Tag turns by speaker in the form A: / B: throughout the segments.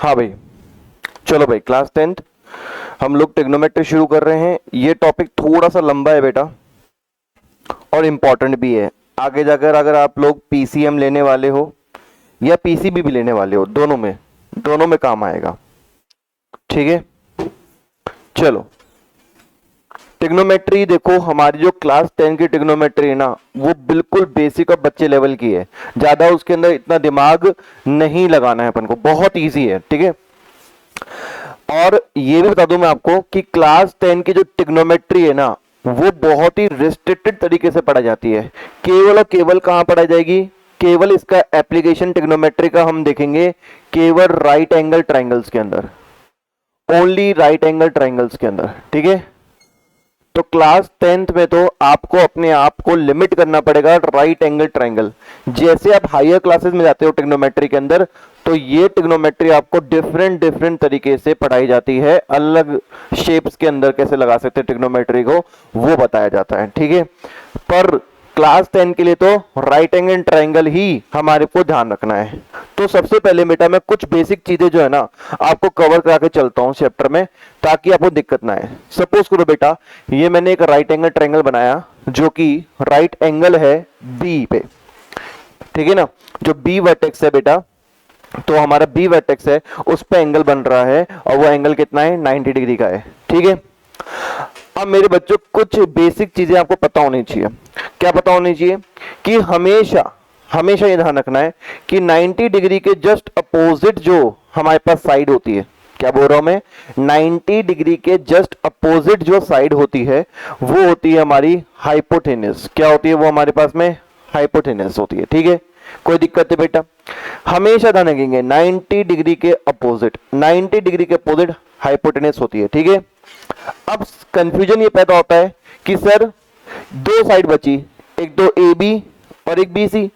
A: हाँ भाई, चलो भाई, क्लास 10th हम लोग ट्रिग्नोमेट्री शुरू कर रहे हैं। ये टॉपिक थोड़ा सा लंबा है बेटा और इम्पॉर्टेंट भी है। आगे जाकर अगर आप लोग पीसीएम लेने वाले हो या पीसीबी भी लेने वाले हो, दोनों में काम आएगा। ठीक है, चलो ट्रिग्नोमेट्री देखो, हमारी जो क्लास 10 की ट्रिग्नोमेट्री है ना, वो बिल्कुल बेसिक और बच्चे लेवल की है। ज्यादा उसके अंदर इतना दिमाग नहीं लगाना है अपन को, बहुत इजी है। ठीक है, और ये भी बता दूं मैं आपको कि क्लास 10 की जो ट्रिग्नोमेट्री है ना, वो बहुत ही रिस्ट्रिक्टेड तरीके से पढ़ाई जाती है। केवल और केवल कहां पढ़ाई जाएगी? केवल इसका एप्लीकेशन ट्रिग्नोमेट्री का हम देखेंगे केवल राइट एंगल ट्राइंगल्स के अंदर, ओनली राइट एंगल ट्राइंगल्स के अंदर। ठीक है, तो क्लास 10th में तो आपको अपने आप को लिमिट करना पड़ेगा राइट एंगल ट्राइंगल। जैसे आप हायर क्लासेस में जाते हो ट्रिग्नोमेट्री के अंदर, तो ये ट्रिग्नोमेट्री आपको डिफरेंट तरीके से पढ़ाई जाती है। अलग शेप्स के अंदर कैसे लगा सकते हैं ट्रिग्नोमेट्री को, वो बताया जाता है। ठीक है, पर क्लास 10 के लिए तो राइट एंगल ट्राइंगल ही हमारे को ध्यान रखना है। तो सबसे पहले बेटा मैं कुछ बेसिक चीजें जो है ना आपको कवर करा के चलता हूं चैप्टर में, ताकि आपको दिक्कत ना आए। सपोज करो बेटा, ये मैंने एक राइट एंगल ट्राइंगल बनाया जो कि राइट एंगल है बी पे। ठीक है ना, जो बी वर्टेक्स है बेटा, तो हमारा बी वर्टेक्स है, उस पे एंगल बन रहा है और वो एंगल कितना है? 90 डिग्री का है। ठीक है, अब मेरे बच्चों कुछ बेसिक चीजें आपको पता होनी चाहिए। क्या पता होनी चाहिए? कि हमेशा हमेशा ये ध्यान रखना है कि 90 डिग्री के जस्ट अपोजिट जो हमारे पास साइड होती है, क्या बोल रहा हूं मैं, 90 डिग्री के जस्ट अपोजिट जो साइड होती है वो होती है हमारी हाइपोटेनस। क्या होती है वो हमारे पास में? हाइपोटेनस होती है। ठीक है, कोई दिक्कत है बेटा? हमेशा ध्यान रखेंगे 90 डिग्री के अपोजिट, 90 डिग्री के अपोजिट हाइपोटेनस होती है। ठीक है, अब कंफ्यूजन ये पैदा होता है कि सर दो साइड बची, एक तो ए बी और एक बी सी,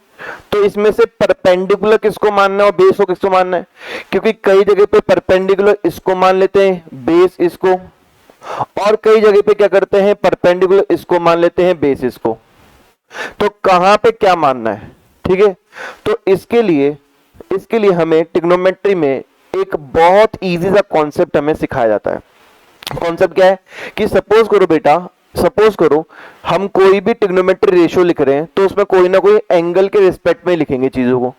A: तो इसमें से परपेंडिकुलर किसको मानना है और बेस को किसको मानना है? क्योंकि कई जगह पे परपेंडिकुलर इसको मान लेते हैं, बेस इसको, और कई जगह पे क्या करते हैं, परपेंडिकुलर इसको मान लेते हैं, बेस इसको। तो कहां पे क्या मानना है? ठीक है, तो इसके लिए हमें ट्रिग्नोमेट्री में एक बहुत इजी सा कॉन्सेप्ट हमें सिखाया जाता है। कॉन्सेप्ट क्या है? कि सपोज करो बेटा, सपोज करो हम कोई भी ट्रिग्नोमेट्री रेशियो लिख रहे हैं, तो उसमें कोई ना कोई एंगल के रिस्पेक्ट में लिखेंगे चीजों को,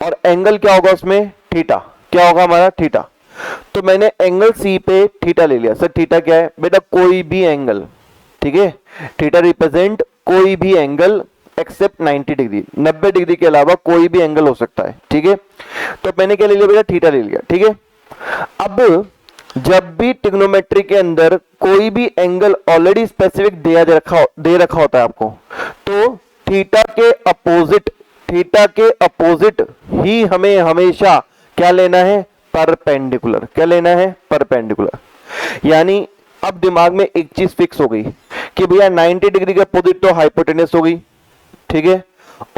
A: और एंगल क्या होगा उसमें? थीटा। क्या होगा हमारा? थीटा। तो मैंने एंगल सी पे थीटा ले लिया। सर थीटा क्या है? बेटा कोई भी एंगल। ठीक है, थीटा रिप्रेजेंट कोई भी एंगल एक्सेप्ट 90 डिग्री, 90 डिग्री के अलावा कोई भी एंगल हो सकता है। ठीक है, तो मैंने क्या ले लिया बेटा? थीटा ले लिया। ठीक है, अब जब भी ट्रिग्नोमेट्री के अंदर कोई भी एंगल ऑलरेडी स्पेसिफिक दे रखा होता है आपको, तो थीटा के अपोजिट ही हमें हमेशा क्या लेना है? परपेंडिकुलर। क्या लेना है? परपेंडिकुलर। यानी अब दिमाग में एक चीज फिक्स हो गई कि भैया 90 डिग्री के अपोजिट तो हाइपोटेनस हो गई। ठीक है,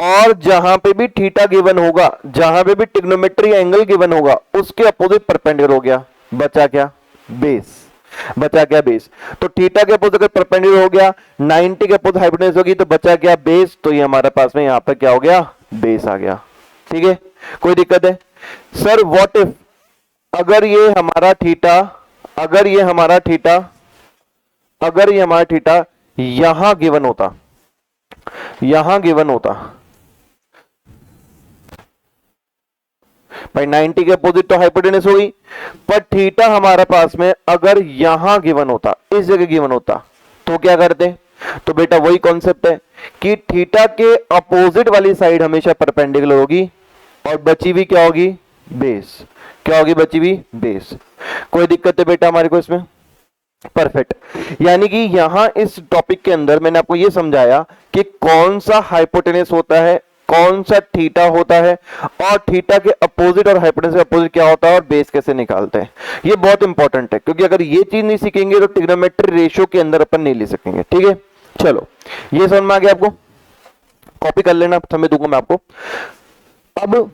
A: और जहां पे भी थीटा गिवन होगा, जहां पे भी ट्रिग्नोमेट्री एंगल गिवन होगा, उसके अपोजिट परपेंडिकुलर हो गया। बचा क्या? बेस। बचा क्या? बेस। तो थीटा के अपोजिट अगर परपेंडिकुलर हो गया, 90 के अपोजिट हाइपोटेनस होगी, तो बचा क्या? बेस। तो ये हमारे पास में यहां पर क्या हो गया? बेस आ गया। ठीक है, कोई दिक्कत है? सर व्हाट इफ अगर ये हमारा थीटा यहां गिवन होता भाई, 90 के अपोजिट तो हाइपोटेनस होगी, पर थीटा हमारे पास में अगर यहां गिवन होता, इस जगह गिवन होता, तो क्या करते? तो बेटा वही कॉन्सेप्ट है कि थीटा के अपोजिट वाली साइड हमेशा परपेंडिकुलर होगी और बची हुई क्या होगी? बेस। क्या होगी बची हुई? बेस। कोई दिक्कत है बेटा हमारे को इसमें? परफेक्ट। यानी कि यहां इस टॉपिक के अंदर मैंने आपको यह समझाया कि कौन सा हाइपोटेनस होता है, कौन सा थीटा होता है, और थीटा के अपोजिट और हाइपोटेनस के अपोजिट क्या होता है, और बेस कैसे निकालते हैं। ये बहुत इंपॉर्टेंट है, क्योंकि अगर ये चीज नहीं सीखेंगे तो ट्रिग्नोमेट्री रेशियो के अंदर अपन नहीं ले सकेंगे। ठीक है, चलो ये समझ में आ गया आपको? कॉपी कर लेना, समय दूंगा मैं आपको। अब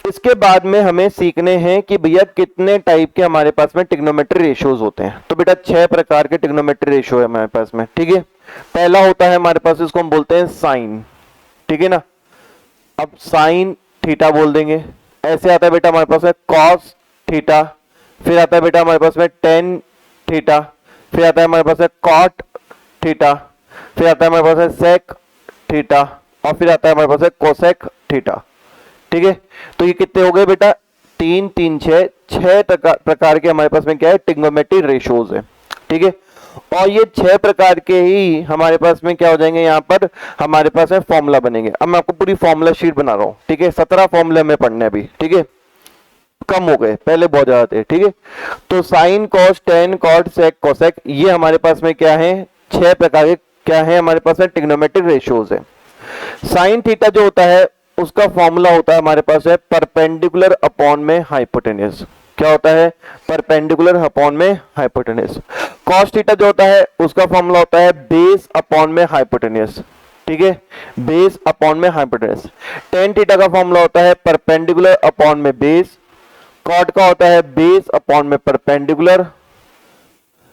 A: इसके बाद में हमें सीखने हैं कि भैया कितने टाइप के हमारे पास में ट्रिग्नोमेट्री रेशियोज होते हैं। तो बेटा 6 प्रकार के ट्रिग्नोमेट्री रेशियो है हमारे पास में। ठीक है, पहला होता है हमारे पास, इसको हम बोलते हैं साइन। ठीक है ना, अब साइन थीटा बोल देंगे। ऐसे आता है बेटा हमारे पास है कॉस थीटा फिर आता है बेटा हमारे पास में टेन थीटा, फिर आता है हमारे पास है कॉट थीटा, फिर आता है हमारे पास है सेक थीटा, और फिर आता है हमारे पास है कोसेक थीटा। ठीक है, तो ये कितने हो गए बेटा, 3 3 6 6 प्रकार के हमारे पास में क्या है, ट्रिग्नोमेट्री रेशियोज है। ठीक है, और ये 6 प्रकार के ही हमारे पास में क्या हो जाएंगे, यहाँ पर हमारे पास है फॉर्मूला बनेंगे। अब मैं आपको पूरी फॉर्मूला शीट बना रहा हूँ। ठीक है, 17 फॉर्मूले में पढ़ने अभी। ठीक है, कम हो गए, पहले बहुत ज्यादा थे। ठीक है, तो sine cos tan cot sec cosec, ये हमारे पास में क्या है, 6 प्रकार के क्या है हमारे पास में ट्रिग्नोमेट्रिक रेशियोज है। साइन थीटा जो होता है उसका फॉर्मूला होता है हमारे पास है परपेंडिकुलर अपॉन में हाइपोटेन्यूज। क्या होता है, परपेंडिकुलर अपॉन में हाइपोटेन्यूज। कॉस थीटा जो होता है उसका फॉर्मूला होता है बेस अपॉन में हाइपोटेन्यूज। ठीक है, बेस अपॉन में हाइपोटेन्यूज। टेन थीटा का फॉर्मूला होता है परपेंडिकुलर अपॉन में बेस। कॉट का होता है बेस अपॉन में परपेंडिकुलर।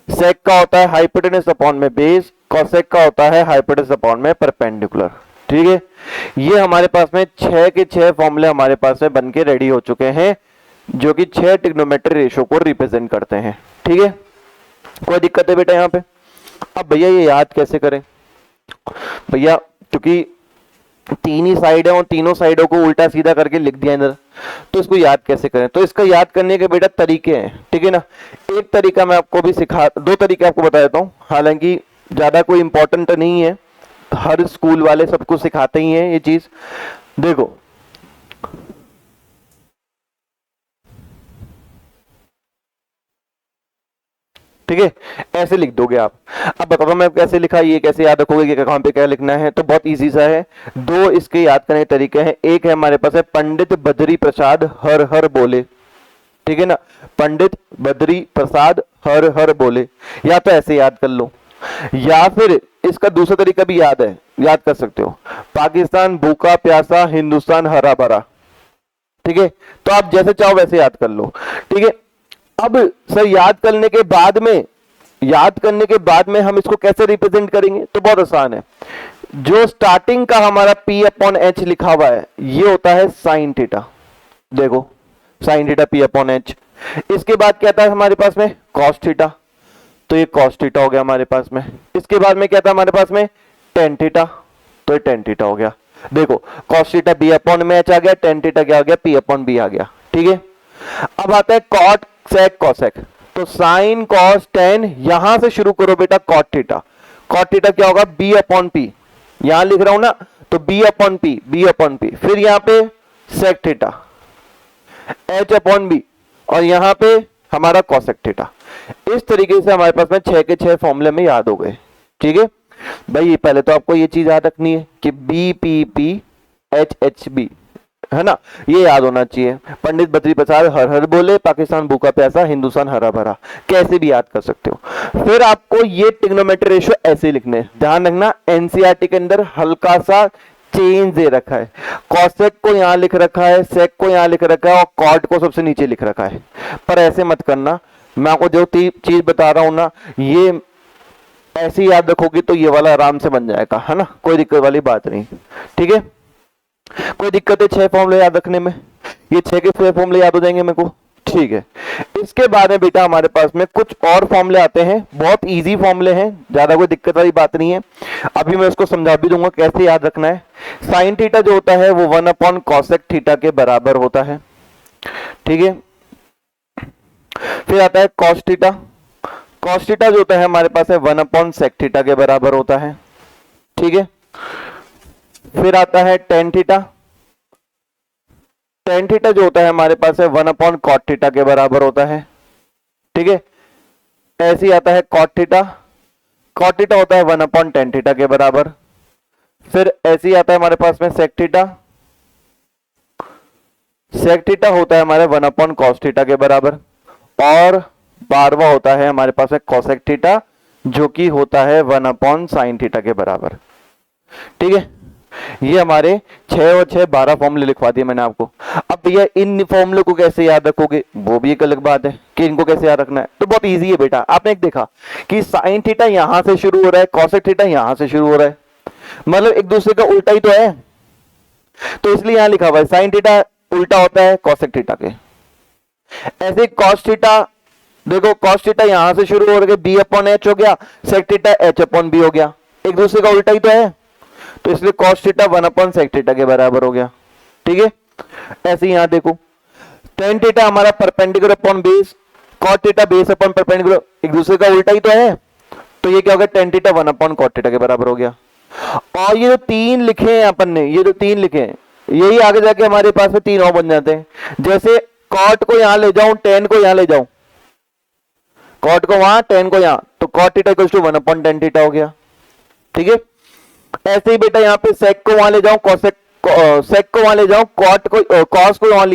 A: सेक का होता है हाइपोटेन्यूज अपॉन में बेस। कोसेक का होता है हाइपोटेन्यूज अपॉन में परपेंडिकुलर। ठीक है, ये हमारे पास में 6 के 6 फॉर्मूले हमारे पास में बन के रेडी हो चुके हैं, जो कि 6 ट्रिग्नोमेट्री रेशियो को रिप्रेजेंट करते हैं। ठीक है, कोई दिक्कत है बेटा यहाँ पे? अब भैया ये याद कैसे करें? भैया क्योंकि 3 ही साइड है और तीनों साइडों को उल्टा सीधा करके लिख दिया इधर, तो इसको याद कैसे करें? तो इसका याद करने के बेटा तरीके हैं। ठीक है ना, एक तरीका मैं आपको भी दो तरीके आपको बता देता हूँ, हालांकि ज्यादा कोई इंपॉर्टेंट नहीं है, हर स्कूल वाले सबको सिखाते ही हैं ये चीज। देखो ठीक है, ऐसे लिख दोगे आप। अब बताओ मैं कैसे लिखा, ये कैसे याद रखोगे कि कहां पे क्या लिखना है? तो बहुत इजी सा है, 2 इसके याद करने के तरीके हैं। एक है हमारे पास है पंडित बद्री प्रसाद हर हर बोले। ठीक है ना, पंडित बद्री प्रसाद हर हर बोले, या तो ऐसे याद कर लो, या फिर इसका दूसरा तरीका भी याद है, याद कर सकते हो, पाकिस्तान भूखा प्यासा हिंदुस्तान हरा भरा। ठीक है, तो आप जैसे चाहो वैसे याद कर लो। ठीक है, अब सर याद करने के बाद में हम इसको कैसे रिप्रेजेंट करेंगे? तो बहुत आसान है, जो स्टार्टिंग का हमारा P अपॉन एच लिखा हुआ है ये होता है साइन थीटा। देखो sine theta P upon H. इसके बाद क्या था हमारे पास में, कॉस थीटा, तो ये कॉस थीटा हो गया हमारे पास में। इसके बाद में क्या था हमारे पास में, टेन थीटा, तो ये टेन थीटा हो गया। देखो कॉस थीटा B अपॉन में एच आ गया, टेन थीटा क्या आ गया, P अपॉन B आ गया। ठीक है, अब आता है कॉट सेक कोसेक, तो साइन कॉस टेन, यहां से शुरू करो बेटा कॉट थीटा। कॉट थीटा क्या होगा, B अपॉन P, यहां लिख रहा हूं ना, तो B upon P, B upon P, फिर यहां पे sec theta H upon B, और यहां पे हमारा कोसेक थीटा। इस तरीके से हमारे पास में 6 के 6 फॉर्मूले में याद हो गए। ठीक है भाई, पहले तो आपको ये चीज याद रखनी है कि B P P H H B, है ना, ये याद होना चाहिए। पंडित बद्री प्रसाद हर हर बोले, पाकिस्तान भूखा प्यासा हिंदुस्तान हरा भरा, कैसे भी याद कर सकते हो। फिर आपको ये ट्रिग्नोमेट्री रेशियो ऐसे लिखने, ध्यान रखना एनसीईआरटी के अंदर हल्का सा चेंज दे रखा है, कॉसेक को यहां लिख रखा है, सेक को यहां लिख रखा है, और कॉट को सबसे नीचे लिख रखा है, पर ऐसे मत करना। मैं आपको जो चीज बता रहा हूं ना, ये ऐसे याद रखोगे तो ये वाला आराम से बन जाएगा, है ना, कोई दिक्कत वाली बात नहीं। ठीक है, कोई दिक्कत है 6 फॉर्मूले याद रखने में? ये 6 के 6 फॉर्मूले याद हो जाएंगे मेरे को। ठीक है, इसके बाद में बेटा हमारे पास में कुछ और फॉर्मूले आते हैं, बहुत इजी फॉर्मूले हैं, ज्यादा कोई दिक्कत वाली बात नहीं है। अभी मैं इसको समझा भी दूंगा कैसे याद रखना है। साइन थीटा जो होता है वो 1 अपॉन कॉसेक थीटा के बराबर होता है। ठीक है, फिर आता है कॉस थीटा। कॉस थीटा जो होता है हमारे पास है 1 अपॉन सेक थीटा के बराबर होता है। ठीक है, फिर आता है टेन थीटा। टेन थीटा जो होता है हमारे पास है 1 अपॉन कॉट थीटा के बराबर होता है। ठीक है, ऐसे ही आता है कॉट थीटा। कॉट थीटा होता है 1 अपॉन टेन थीटा के बराबर। फिर ऐसे ही आता है हमारे पास में सेक थीटा। सेक थीटा होता है हमारे 1 अपॉन कॉस थीटा के बराबर। और 12वां होता है हमारे पास है कोसेक थीटा, जो कि होता है 1 अपॉन साइन थीटा के बराबर। ठीक है, ये हमारे 6 और 6 12 फॉर्मूले लिखवा दिए मैंने आपको। अब भैया इन फॉर्मूले को कैसे याद रखोगे, वो भी एक अलग बात है कि इनको कैसे याद रखना है। तो बहुत इजी है बेटा, आपने एक देखा कि साइन थीटा यहां से शुरू हो रहा है, कोसेक थीटा यहां से शुरू हो रहा है, मतलब एक दूसरे का उल्टा ही तो है, तो इसलिए यहां लिखा हुआ है साइन थीटा उल्टा होता है कोसेक थीटा के। ऐसे कॉस थीटा देखो cos थीटा यहां से शुरू हो गया, b अपॉन एच हो गया, sec theta h upon b हो गया, एक दूसरे का उल्टा ही तो है, तो इसलिए cos theta 1 upon sec theta के बराबर हो गया। ठीक है, ऐसे यहां देखो tan थीटा हमारा perpendicular upon base, cot theta base upon perpendicular, एक दूसरे का उल्टा ही तो है, तो ये क्या हो गया, tan theta 1 upon cot theta के बराबर हो गया। और ये जो तीन लिखे हैं अपन ने, ये जो तीन लिखे हैं, यही आगे जाके हमारे पास में तीन और बन जाते हैं। जैसे cot को यहां ले जाऊं, tan को यहां ले जाऊं, cot को वहां, tan को यहां, तो cot theta equals to 1 upon tan theta हो गया। ठीक है, ऐसे ही बेटा यहाँ पे sec को वहां ले जाऊं, cosec sec को वहां ले जाऊं, cot को cos को यहां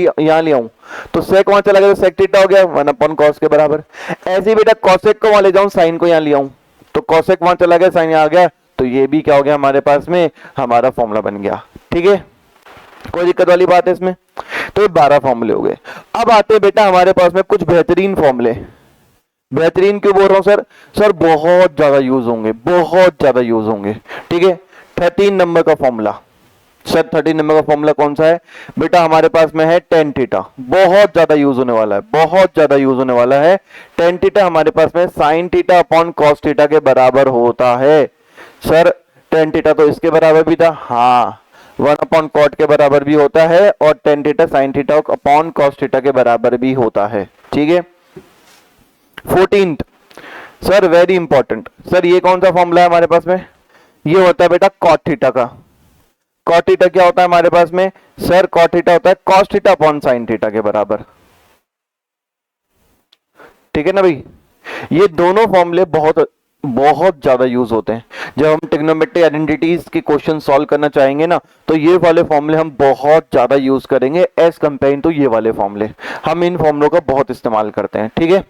A: ले आऊं, तो sec वहां चला गया तो sec थीटा हो गया 1 अपॉन cos के बराबर। ऐसे ही बेटा cosec को वहां ले जाऊं, sin को यहां ले आऊं, तो cosec वहां चला गया, sin यहां आ गया, तो ये भी क्या हो गया हमारे पास में, हमारा फॉर्मूला बन गया। ठीक है, कोई दिक्कत वाली बात है इसमें? तो ये 12 फॉर्मूले हो गए। अब आते हैं बेटा हमारे पास में कुछ बेहतरीन फॉर्मूले। बेहतरीन क्यों बोल रहा हूं सर? सर बहुत ज्यादा यूज होंगे, बहुत ज्यादा यूज होंगे। ठीक है, 13 नंबर का फॉर्मूला। सर 13 नंबर का फॉर्मूला कौन सा है बेटा? हमारे पास में है tan थीटा, बहुत ज्यादा यूज होने वाला है, बहुत ज्यादा यूज होने वाला है। tan थीटा हमारे पास में sin theta upon cos theta के बराबर होता है। सर tan थीटा तो इसके बराबर भी था, हाँ 1 अपॉन cot के बराबर भी होता है, और tan theta sin theta upon cos theta के बराबर भी होता है। ठीक है, 14th sir very important, sir ये कौन सा फॉर्मूला है हमारे पास में? ये होता है बेटा cot थीटा का। cot थीटा क्या होता है हमारे पास में? सर cot थीटा होता है cos theta upon sin theta के बराबर। ठीक है ना भाई, ये दोनों फॉर्मूले बहुत बहुत ज्यादा यूज होते हैं। जब हम ट्रिग्नोमेट्रिक आइडेंटिटीज के क्वेश्चन सॉल्व करना चाहेंगे ना, तो ये वाले फॉर्मूले हम बहुत ज्यादा यूज करेंगे एज कंपेयर टू ये वाले फॉर्मूले। हम इन फॉर्मूलों का बहुत इस्तेमाल करते हैं। ठीक है,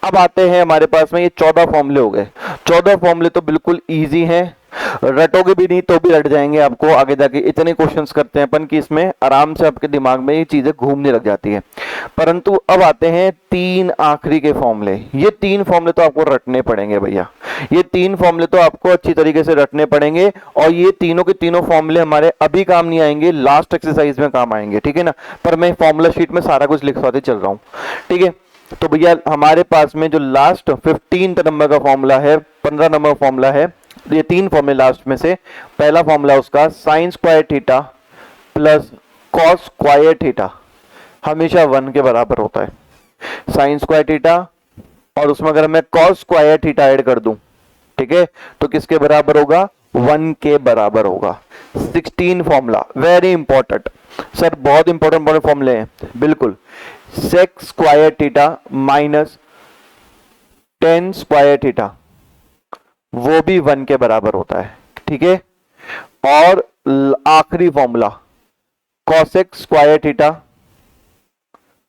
A: अब आते हैं हमारे पास में ये 14 फॉर्मूले हो गए। 14 फॉर्मूले तो बिल्कुल इजी हैं, रटोगे भी नहीं तो भी रट जाएंगे आपको आगे जाके। इतने क्वेश्चंस करते हैं अपन कि इसमें आराम से आपके दिमाग में ये चीजें घूमने लग जाती है। परंतु अब आते हैं तीन आखिरी के फॉर्मूले। ये तीन फॉर्मूले तो आपको रटने पड़ेंगे भैया, ये तीन फॉर्मूले तो आपको अच्छी तरीके से रटने पड़ेंगे। और ये तीनों के तीनों फॉर्मूले हमारे अभी काम नहीं आएंगे, लास्ट एक्सरसाइज में काम आएंगे। ठीक है ना, पर मैं फॉर्मूला शीट में सारा कुछ लिखवाते चल रहा हूँ। ठीक है, तो भैया हमारे पास में जो लास्ट 15 नंबर का फॉर्मूला है, 15 नंबर फॉर्मूला है, ये तीन फॉर्मूले लास्ट में से पहला फॉर्मूला उसका sin square theta plus cos square theta हमेशा 1 के बराबर होता है। sin स्क्वायर थीटा और उसमें अगर मैं cos स्क्वायर थीटा ऐड कर दूं, ठीक है, तो किसके बराबर होगा? 1 के बराबर होगा। 16 फॉर्मूला वेरी इंपॉर्टेंट सर, बहुत इंपॉर्टेंट फॉर्मूले हैं बिल्कुल। sec square theta minus tan square theta वो भी 1 के बराबर होता है। ठीक है, और आखिरी formula cosec square theta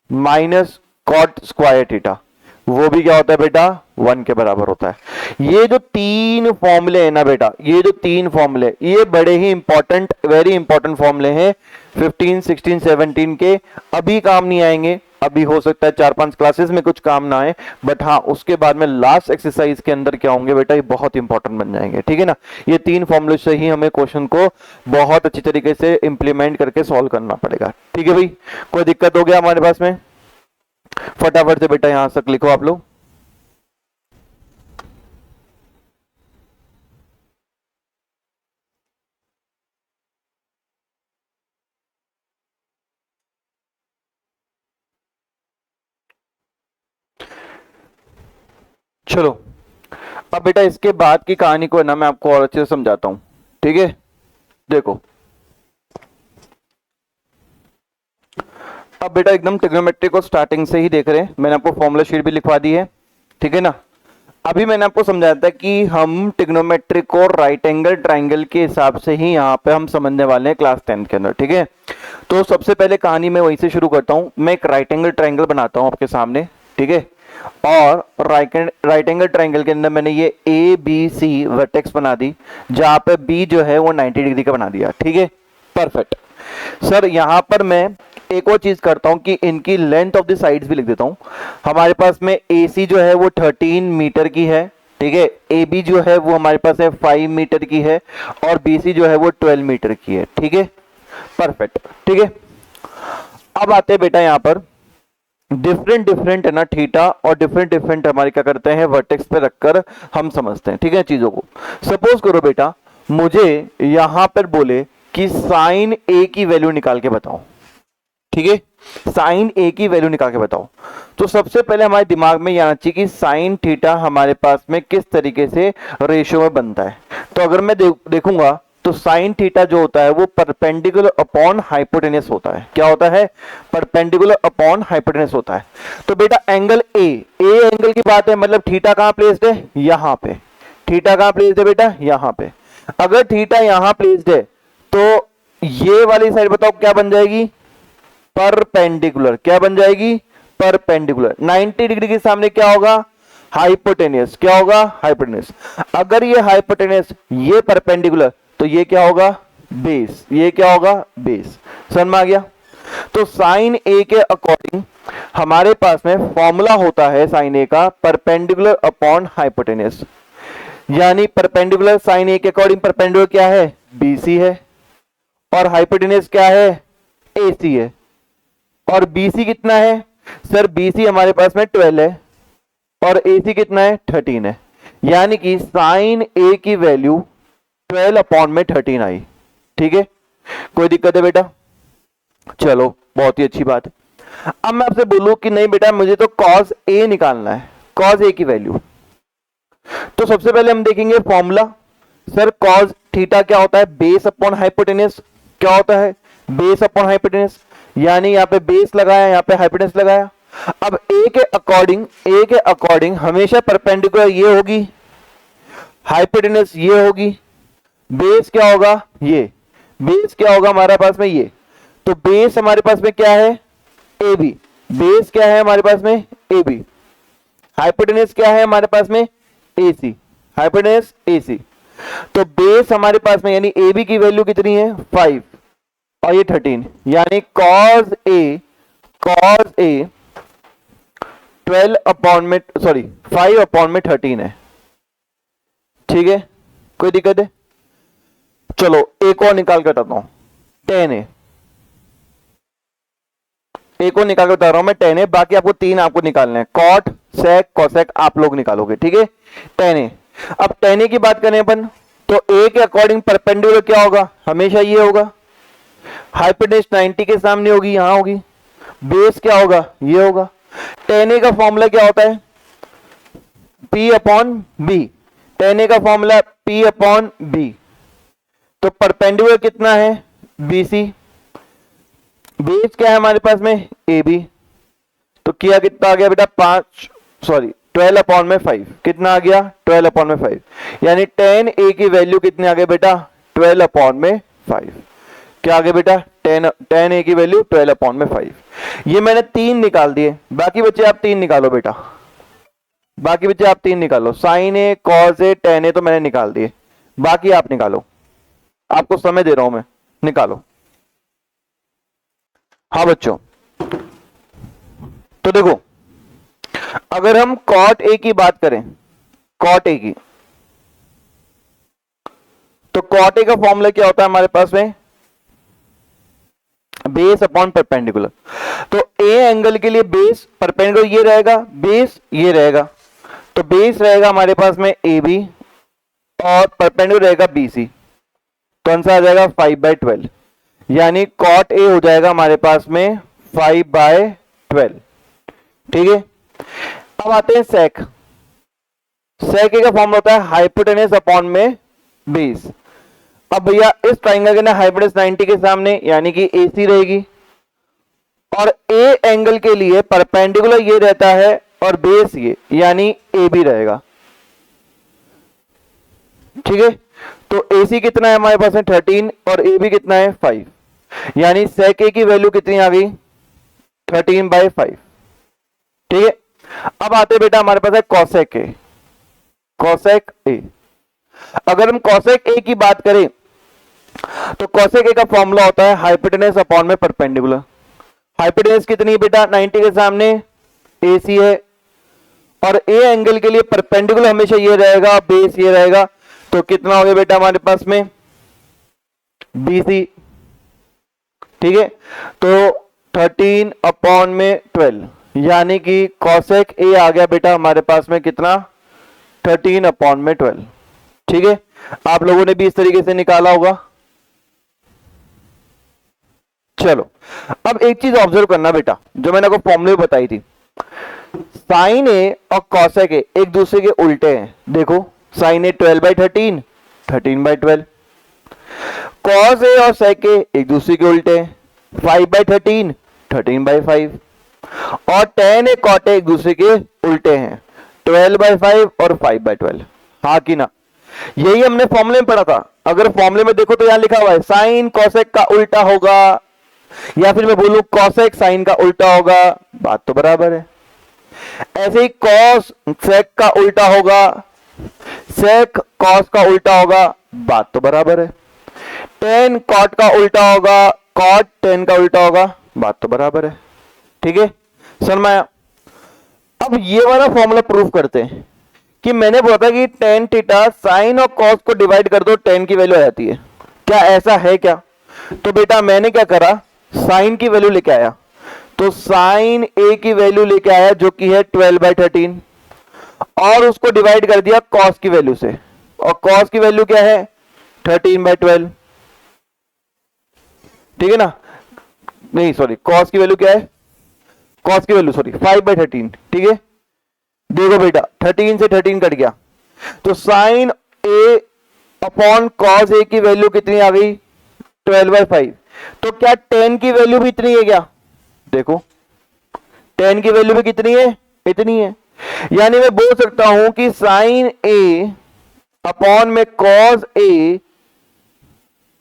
A: minus cot square theta वो भी क्या होता है बेटा? 1 के बराबर होता है। ये जो तीन फॉर्मूले हैं ना बेटा, ये जो तीन फॉर्मूले, ये बड़े ही इंपॉर्टेंट, वेरी इंपॉर्टेंट फॉर्मूले हैं 15, 16, 17 के। अभी काम नहीं आएंगे, अभी हो सकता है 4-5 क्लासेस में कुछ काम ना आए, बट हाँ उसके बाद में लास्ट एक्सरसाइज के अंदर क्या होंगे बेटा? ये बहुत इंपॉर्टेंट बन जाएंगे। ठीक है ना, ये तीन फॉर्मूले से ही हमें क्वेश्चन को बहुत अच्छी तरीके से इंप्लीमेंट करके सॉल्व करना पड़ेगा। ठीक है भाई, कोई दिक्कत हो गया हमारे पास में? फटाफट से बेटा यहां तक लिखो आप लोग। चलो अब बेटा इसके बाद की कहानी को है ना मैं आपको और अच्छे से समझाता हूं। ठीक है, देखो अब बेटा एकदम ट्रिग्नोमेट्री को स्टार्टिंग से ही देख रहे हैं, मैंने आपको फॉर्मूला शीट भी लिखवा दी है। ठीक है ना, अभी मैंने आपको समझाया था कि हम ट्रिग्नोमेट्री को राइट एंगल ट्राइंगल के हिसाब से ही यहाँ पे हम समझने वाले हैं क्लास 10 के अंदर। ठीक है, तो सबसे पहले कहानी मैं वहीं से शुरू करता हूँ। मैं एक राइट एंगल ट्राइंगल बनाता हूँ आपके सामने। ठीक है, और राइट एंगल ट्राइंगल के अंदर मैंने ये ए बी सी वर्टेक्स बना दी, जहां पे बी जो है वो 90 डिग्री का बना दिया। ठीक है, परफेक्ट। सर यहां पर मैं एक और चीज करता हूं कि इनकी लेंथ ऑफ द साइड्स भी लिख देता हूं। हमारे पास में ए सी जो है वो 13 मीटर की है। ठीक है, ए बी जो है वो हमारे पास है 5 मीटर की है, और बी सी जो है वो 12 मीटर की है। ठीक है, परफेक्ट। ठीक है, अब आते हैं बेटा यहां पर डिफरेंट डिफरेंट है ना थीटा, और डिफरेंट डिफरेंट हमारे क्या करते हैं वर्टेक्स पे रखकर हम समझते हैं, ठीक है चीजों को। सपोज करो बेटा मुझे यहां पर बोले कि साइन ए की वैल्यू निकाल के बताओ, ठीक है, साइन ए की वैल्यू निकाल के बताओ। तो सबसे पहले हमारे दिमाग में यह आना चाहिए कि साइन थीटा हमारे पास में किस तरीके से रेशियो में बनता है। तो अगर मैं देखूंगा तो साइन थीटा जो होता है वो परपेंडिकुलर अपॉन हाइपोटेनस होता है। क्या होता है? परपेंडिकुलर अपॉन हाइपोटेनस होता है। तो बेटा एंगल ए एंगल की बात है, मतलब थीटा कहां प्लेस्ड है? यहां पे। थीटा कहां प्लेस्ड है बेटा? यहां पे। अगर थीटा यहां प्लेस्ड है तो ये वाली साइड बताओ क्या बन जाएगी? परपेंडिकुलर। क्या बन जाएगी? परपेंडिकुलर। 90 डिग्री के सामने क्या होगा? हाइपोटेनियस। क्या होगा? हाइपोटेनियस। अगर ये हाइपोटेनियस, ये परपेंडिकुलर, तो ये क्या होगा? बेस। ये क्या होगा? बेस। समझ में आ गया? तो साइन ए के अकॉर्डिंग हमारे पास में फॉर्मूला होता है साइन ए का परपेंडिकुलर अपॉन हाइपोटेनियस। यानी परपेंडिकुलर साइन ए के अकॉर्डिंग परपेंडिकुलर क्या है? बीसी है, और हाइपोटेनियस क्या है? एसी है। और बीसी कितना है? सर बीसी हमारे पास में 12 है, और एसी कितना है? 13 है। यानी कि साइन ए की वैल्यू 12 अपॉन में 13 आई। ठीक है, कोई दिक्कत है बेटा? चलो बहुत ही अच्छी बात है। अब मैं आपसे बोलूं कि नहीं बेटा मुझे तो कॉस ए निकालना है, कॉस ए की वैल्यू। तो सबसे पहले हम देखेंगे फॉर्मूला। सर कॉस थीटा क्या होता है? Base upon hypotenuse. क्या होता है? Base upon hypotenuse. यानी यहां पे बेस लगाया, यहां पे हाइपोटेनस लगाया। अब ए के अकॉर्डिंग हमेशा परपेंडिकुलर ये होगी, हाइपोटेनस ये होगी, बेस क्या होगा? ये। बेस क्या होगा हमारे पास में? ये। तो बेस हमारे पास में क्या है? A B. बेस क्या है हमारे पास में? A B. हाइपोटेनस क्या है हमारे पास में? ए सी। हाइपोटेनस ए सी। तो बेस हमारे पास में यानी ए बी की वैल्यू कितनी है? 5 और ये 13। यानी कॉस ए 12 अपॉन में 5 अपॉन में 13 है। ठीक है, कोई दिक्कत है? चलो एक और निकाल कर बताता हूं, 10 है। एक और निकाल कर बता रहा हूं मैं, 10 है। बाकी आपको 3 आपको निकालना है, कॉट सेक कोसेक आप लोग निकालोगे। ठीक है, 10 है। अब 10 की बात करें अपन तो ए के अकॉर्डिंग परपेंडिकुलर क्या होगा? हमेशा ये होगा। हाइपोटेनस 90 के सामने होगी, यहां होगी। बेस क्या होगा? ये होगा। 10 का फॉर्मूला क्या होता है? P upon B. 10 का फॉर्मूला पी अपॉन बी। तो परपेंडिकुलर कितना है? बीसी। बेस क्या है हमारे पास में? A B. तो किया कितना आ गया बेटा? 12 अपॉन में 5। कितना आ गया? 12 अपॉन में 5। यानी 10 ए की वैल्यू कितनी आ गई बेटा? 12 अपॉन में 5। क्या आ गया बेटा? 10 ए की वैल्यू 12 अपॉन में 5। ये मैंने 3 निकाल दिए। बाकी बच्चे आप 3 निकालो बेटा, बाकी बच्चे आप 3 निकालो। Sign A, cos A, ten ए तो मैंने निकाल दिए, बाकी आप निकालो। आपको समय दे रहा हूं मैं, निकालो। हाँ बच्चों, तो देखो अगर हम कॉट ए की बात करें, कॉट ए की, तो कॉट ए का फॉर्मूला क्या होता है हमारे पास में? Base upon perpendicular. तो ए एंगल के लिए बेस परपेंडिकुलर ये रहेगा, बेस ये रहेगा। तो बेस रहेगा हमारे पास में ए बी और परपेंडिकुलर रहेगा बी सी। तो आंसर आ जाएगा 5/12। यानी कॉट ए हो जाएगा हमारे पास में 5/12। ठीक है, अब आते हैं सेक। सेक ए का फॉर्मूला होता है हाइपोटेनस अपॉन में बेस। अब भैया इस ट्राइंगल के ना हाइपोटेनस 90 के सामने यानी कि एसी रहेगी, और ए एंगल के लिए परपेंडिकुलर ये रहता है और बेस ये यानी ए बी रहेगा। ठीक है, तो एसी कितना है हमारे पास में? 13 और ए बी कितना है? 5। यानी सेक ए की वैल्यू कितनी आ गई? 13/5। ठीक है, अब आते बेटा हमारे पास है कॉसेक ए। कॉसेक ए, अगर हम कॉसेक ए की बात करें तो कॉसेक ए का फॉर्मूला होता है हाइपोटेनस अपॉन में परपेंडिकुलर। हाइपोटेनस कितनी है बेटा? 90 के सामने एसी है, और ए एंगल के लिए परपेंडिकुलर हमेशा ये रहेगा, बेस ये रहेगा। तो कितना हो गया बेटा हमारे पास में? बीसी। ठीक है, तो 13 अपॉन में 12 यानी कि कॉसेक ए आ गया बेटा हमारे पास में कितना, 13/12। ठीक है, आप लोगों ने भी इस तरीके से निकाला होगा। चलो अब एक चीज ऑब्जर्व करना बेटा, जो मैंने आपको फॉर्मूले में बताई थी, साइन ए और कॉसेक ए एक दूसरे के उल्टे हैं। देखो साइन ए 12/13, 13/12। कॉस ए और सेक ए एक दूसरे के उल्टे हैं, 5/13, 13/5। और टेन ए कॉट ए एक दूसरे के उल्टे हैं, 12/5 और 5/12। हाँ कि ना, यही हमने फॉर्मूले में पढ़ा था। अगर फॉर्मूले में देखो तो यहां लिखा हुआ है साइन कॉसेक का उल्टा होगा, या फिर मैं बोलूं कॉसेक साइन का उल्टा होगा, बात तो बराबर है। ऐसे ही कॉस सेक का उल्टा होगा, सेक कॉस का उल्टा होगा, बात तो बराबर है। टेन कॉट का उल्टा होगा, कॉट टेन का उल्टा होगा, बात तो बराबर है। ठीक है, समझ में आया। अब ये वाला फॉर्मूला प्रूफ करते हैं कि मैंने बोला था कि टेन थीटा साइन और कॉस को डिवाइड कर दो, टेन की वैल्यू आ जाती है। क्या ऐसा है क्या? तो बेटा मैंने क्या करा, साइन की वैल्यू लेके आया, तो साइन ए की वैल्यू लेके आया जो कि है 12/13, और उसको डिवाइड कर दिया कॉस की वैल्यू से, और कॉस की वैल्यू क्या है, 13/12। ठीक है ना, नहीं सॉरी, कॉस की वैल्यू क्या है, कॉस की वैल्यू सॉरी 5/13। ठीक है, देखो बेटा 13 से 13 कट गया, तो sign A upon cos A की वैल्यू कितनी आ गई, 12/5। तो क्या 10 की वैल्यू भी इतनी है क्या? देखो 10 की वैल्यू भी कितनी है, इतनी है। यानी मैं बोल सकता हूं कि साइन ए अपॉन में कॉस ए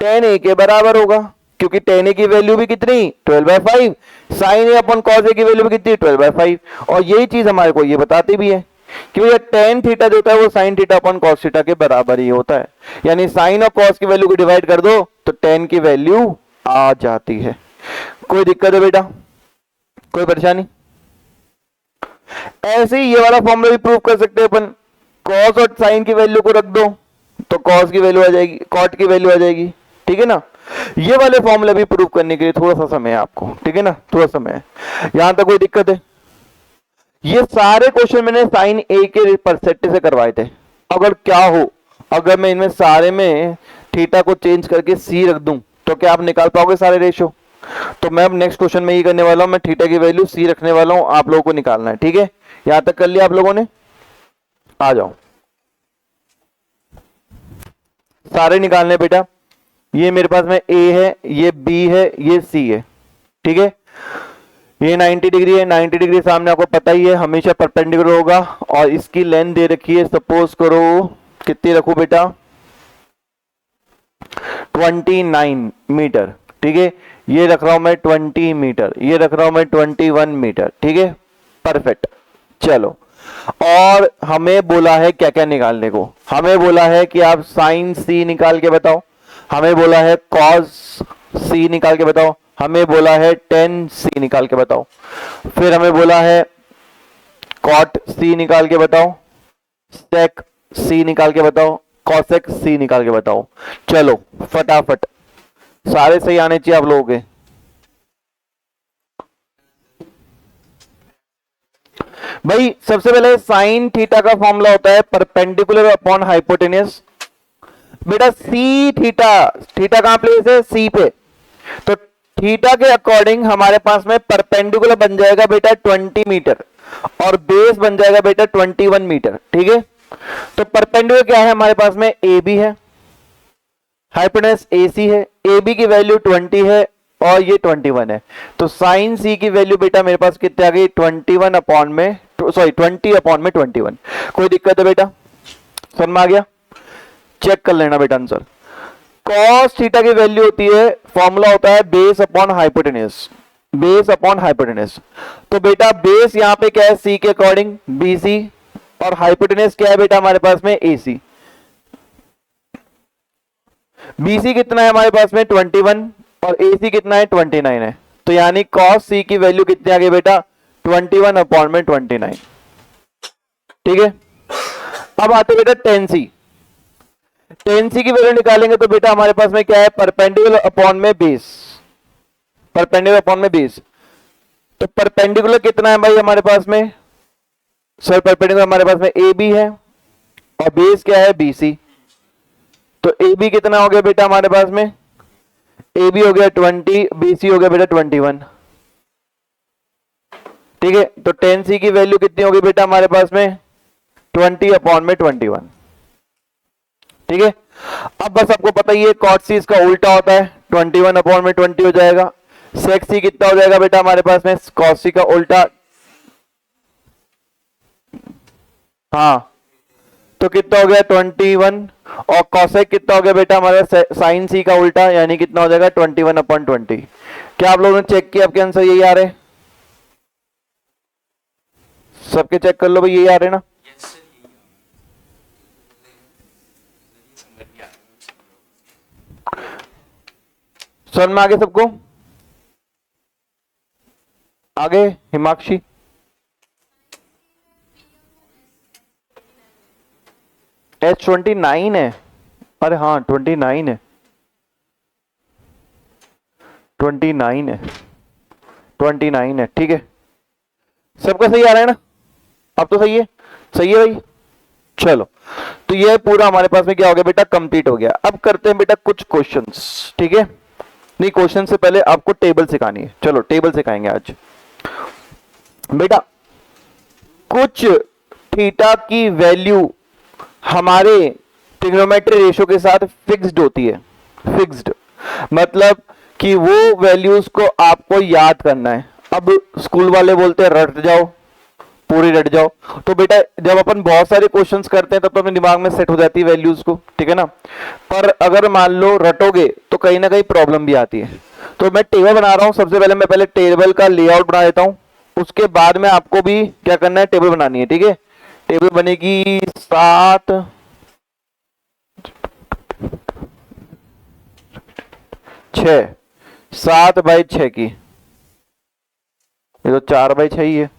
A: 10a के बराबर होगा, क्योंकि 10a की वैल्यू भी कितनी, 12/5। Sign A upon cos A की वैल्यू भी कितनी, 12/5। और यही चीज हमारे को ये बताती भी है कि भैया टेन थीटा जो होता है वो sine theta upon cos theta के बराबर ही होता है। यानी साइन और कॉस की वैल्यू को डिवाइड कर दो तो टेन की वैल्यू आ जाती है। कोई दिक्कत है बेटा, कोई परेशानी? ऐसे ही ये वाला फॉर्मूला भी प्रूव कर सकते हैं अपन, कॉस और साइन की वैल्यू को रख दो तो कॉस की वैल्यू आ जाएगी, कॉट की वैल्यू आ जाएगी। ठीक है ना, ये वाले फॉर्मूला भी प्रूव करने के लिए थोड़ा सा समय है आपको। ठीक है ना, थोड़ा समय है, यहां तक कोई दिक्कत है? ये सारे क्वेश्चन मैंने साइन ए के परसेंटेज से करवाए थे। अगर क्या हो, अगर मैं इनमें सारे में थीटा को चेंज करके सी रख दूं तो क्या आप निकाल पाओगे सारे रेशियो? तो मैं अब नेक्स्ट क्वेश्चन में ये करने वाला हूं, मैं थीटा की वैल्यू सी रखने वाला हूं, आप लोगों को निकालना है। ठीक है, यहां तक कर लिया आप लोगों ने? आ जाओ, सारे निकालने बेटा। ये मेरे पास में ए है, ये बी है, ये सी है। ठीक है, ये 90 डिग्री है, 90 डिग्री सामने आपको पता ही है हमेशा परपेंडिकुलर होगा, और इसकी लेंथ दे रखी है, सपोज करो कितनी रखू बेटा, 29 मीटर। ठीक है, ये रख रहा हूं मैं 20 मीटर, ये रख रहा हूं मैं 21 मीटर। ठीक है, परफेक्ट। चलो, और हमें बोला है क्या क्या निकालने को, हमें बोला है कि आप साइन सी निकाल के बताओ, हमें बोला है कॉस सी निकाल के बताओ, हमें बोला है टेन सी निकाल के बताओ, फिर हमें बोला है कॉट सी निकाल के बताओ, सेक सी निकाल के बताओ, कॉसेक सी निकाल के बताओ। चलो फटाफट, सारे सही आने चाहिए आप लोगों के। भाई सबसे पहले साइन थीटा का फॉर्मूला होता है परपेंडिकुलर अपॉन हाइपोटेन्यूस। बेटा सी थीटा, थीटा कहां प्लेस है, सी पे, तो थीटा के अकॉर्डिंग हमारे पास में परपेंडिकुलर बन जाएगा बेटा 20 मीटर, और बेस बन जाएगा बेटा 21 मीटर। ठीक है, तो परपेंडिकुलर क्या है हमारे पास में, ए बी है, हाइपोटेन्यूस ए सी है, ए बी की वैल्यू 20 है और ये 21 है, तो साइन सी की वैल्यू बेटा मेरे पास कितनी आ गई, 21 अपॉन में, सॉरी 20 अपॉन में 21। कोई दिक्कत है बेटा, समझ में आ गया? चेक कर लेना बेटा आंसर। कॉस थीटा की वैल्यू होती है, फॉर्मूला होता है base upon hypotenuse, base upon hypotenuse. तो बेटा बेस यहां पे क्या है, सी के अकॉर्डिंग बीसी, और हाइपोटेन्यूस क्या है बेटा हमारे पास में, एसी। बीसी कितना है हमारे पास में 21, और एसी कितना है 29 है, तो यानी कॉस सी की वैल्यू कितनी आ गई बेटा, 21 अपॉन में 29। ठीक है, अब आते बेटा टेन सी। टेन सी की वैल्यू निकालेंगे तो बेटा हमारे पास में क्या है, परपेंडिकुलर अपॉन में बेस, परपेंडिकुलर अपॉन में बेस। तो परपेंडिकुलर कितना है भाई हमारे पास में, सर परपेंडिकुलर हमारे पास में ए बी है और बेस क्या है बी सी। तो ए बी कितना हो गया बेटा हमारे पास में, ए बी हो गया 20, बी सी हो गया बेटा 21। ठीक है, तो टेन सी की वैल्यू कितनी होगी बेटा हमारे पास में 20 अपॉन में 21। ठीक है, अब बस आपको पता ही है कॉट सी इसका उल्टा होता है, 21 अपॉन में 20 हो जाएगा। सेक सी कितना हो जाएगा बेटा हमारे पास में कॉट सी का उल्टा, हाँ तो कितना हो गया 21, और कॉसेक कितना हो गया बेटा हमारा साइन सी का उल्टा, यानी कितना हो जाएगा 21 अपॉन 20। क्या आप लोगों ने चेक किया, आपके आंसर यही आ रहे हैं? सबके चेक कर लो भाई, यही आ रहे हैं ना? समझ में आगे सबको? आगे हिमाक्षी, H29 है, अरे हाँ 29 है, 29 है, 29 है। ठीक है, सबका सही आ रहा है ना? अब तो सही है, सही है भाई। चलो, तो ये पूरा हमारे पास में क्या हो गया बेटा, कंप्लीट हो गया। अब करते हैं बेटा कुछ क्वेश्चंस। ठीक है, नहीं क्वेश्चन से पहले आपको टेबल सिखानी है। चलो टेबल सिखाएंगे आज बेटा। कुछ थीटा की वैल्यू हमारे ट्रिग्नोमेट्री रेशियो के साथ फिक्स्ड होती है। फिक्स्ड मतलब कि वो वैल्यूज को आपको याद करना है। अब स्कूल वाले बोलते हैं रट जाओ, पूरी रट जाओ। तो बेटा जब अपन बहुत सारे क्वेश्चंस करते हैं तब तो अपने दिमाग में सेट हो जाती है वैल्यूज को, ठीक है ना। पर अगर मान लो रटोगे तो कहीं ना कहीं प्रॉब्लम भी आती है। तो मैं टेबल बना रहा हूं, सबसे पहले मैं पहले टेबल का लेआउट बना देता हूं, उसके बाद में आपको भी क्या करना है, टेबल बनानी है। ठीक है, टेबल बनेगी 7 6 7 बाई 6 की। ये तो 4 बाई 6 ही है,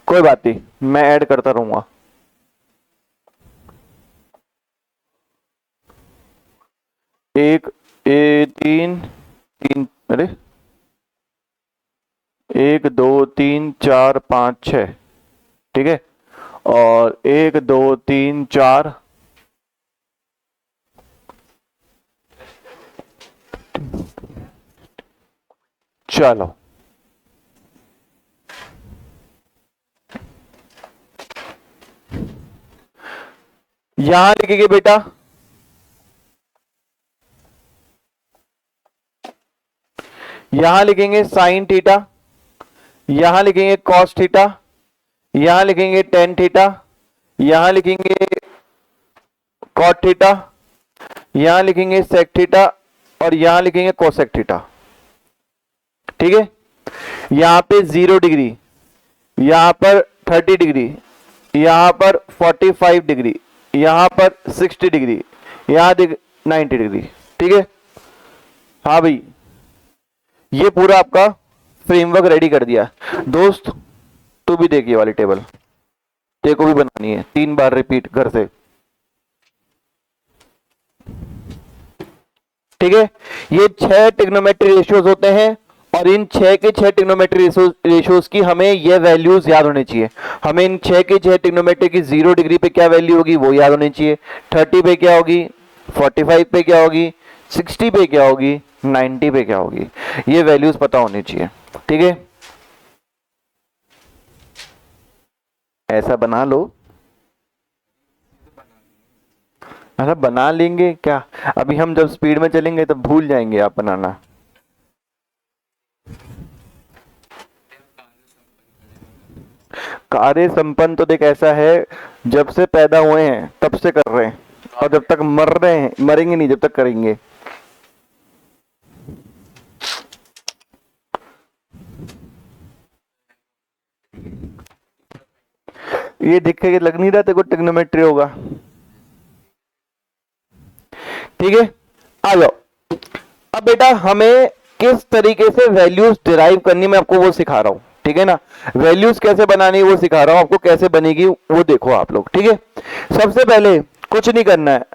A: कोई बात नहीं, मैं ऐड करता रहूंगा। एक ए 3 अरे 1 2 3 4 5 6, ठीक है, और 1 2 3 4 चलो यहां लिखेंगे बेटा, यहां लिखेंगे साइन थीटा, यहां लिखेंगे कॉस थीटा, यहां लिखेंगे टेन थीटा, यहां लिखेंगे कॉट थीटा, यहां लिखेंगे सेक थीटा, और यहां लिखेंगे कोसेक थीटा। ठीक है, यहां पे 0 डिग्री, यहां पर 30 डिग्री, यहां पर 45 डिग्री, यहां पर 60 डिग्री, यहां 90 डिग्री। ठीक है, हाँ भाई ये पूरा आपका फ्रेमवर्क रेडी कर दिया। दोस्त तू भी देखिए वाली टेबल, तेरे को भी बनानी है 3 बार रिपीट घर से। ठीक है, ये 6 ट्रिग्नोमेट्री रेशियोज होते हैं, और इन 6 के 6 ट्रिग्नोमेट्री रेशियोज की हमें ये वैल्यूज याद होनी चाहिए। हमें इन 6 के 6 ट्रिग्नोमेट्री की 0 डिग्री पे क्या वैल्यू होगी वो याद होनी चाहिए, 30 पे क्या होगी, 45 पे क्या होगी, 60 पे क्या होगी, 90 पे क्या होगी, ये वैल्यूज पता होनी चाहिए। ठीक है, ऐसा बना लो। अरे बना लेंगे क्या, अभी हम जब स्पीड में चलेंगे तब भूल जाएंगे आप बनाना। कार्य संपन्न तो देख ऐसा है, जब से पैदा हुए हैं तब से कर रहे हैं, और जब तक मर रहे हैं, मरेंगे नहीं जब तक करेंगे। ये दिख के लग नहीं रहा तेरे को ट्रिग्नोमेट्री होगा। ठीक है, आ जाओ। अब बेटा हमें किस तरीके से वैल्यूज डिराइव करनी मैं आपको वो सिखा रहा हूं। ठीक है ना, वैल्यूज कैसे बनानी वो सिखा रहा हूं आपको, कैसे बनेगी वो देखो आप लोग। ठीक है, सबसे पहले कुछ नहीं करना है,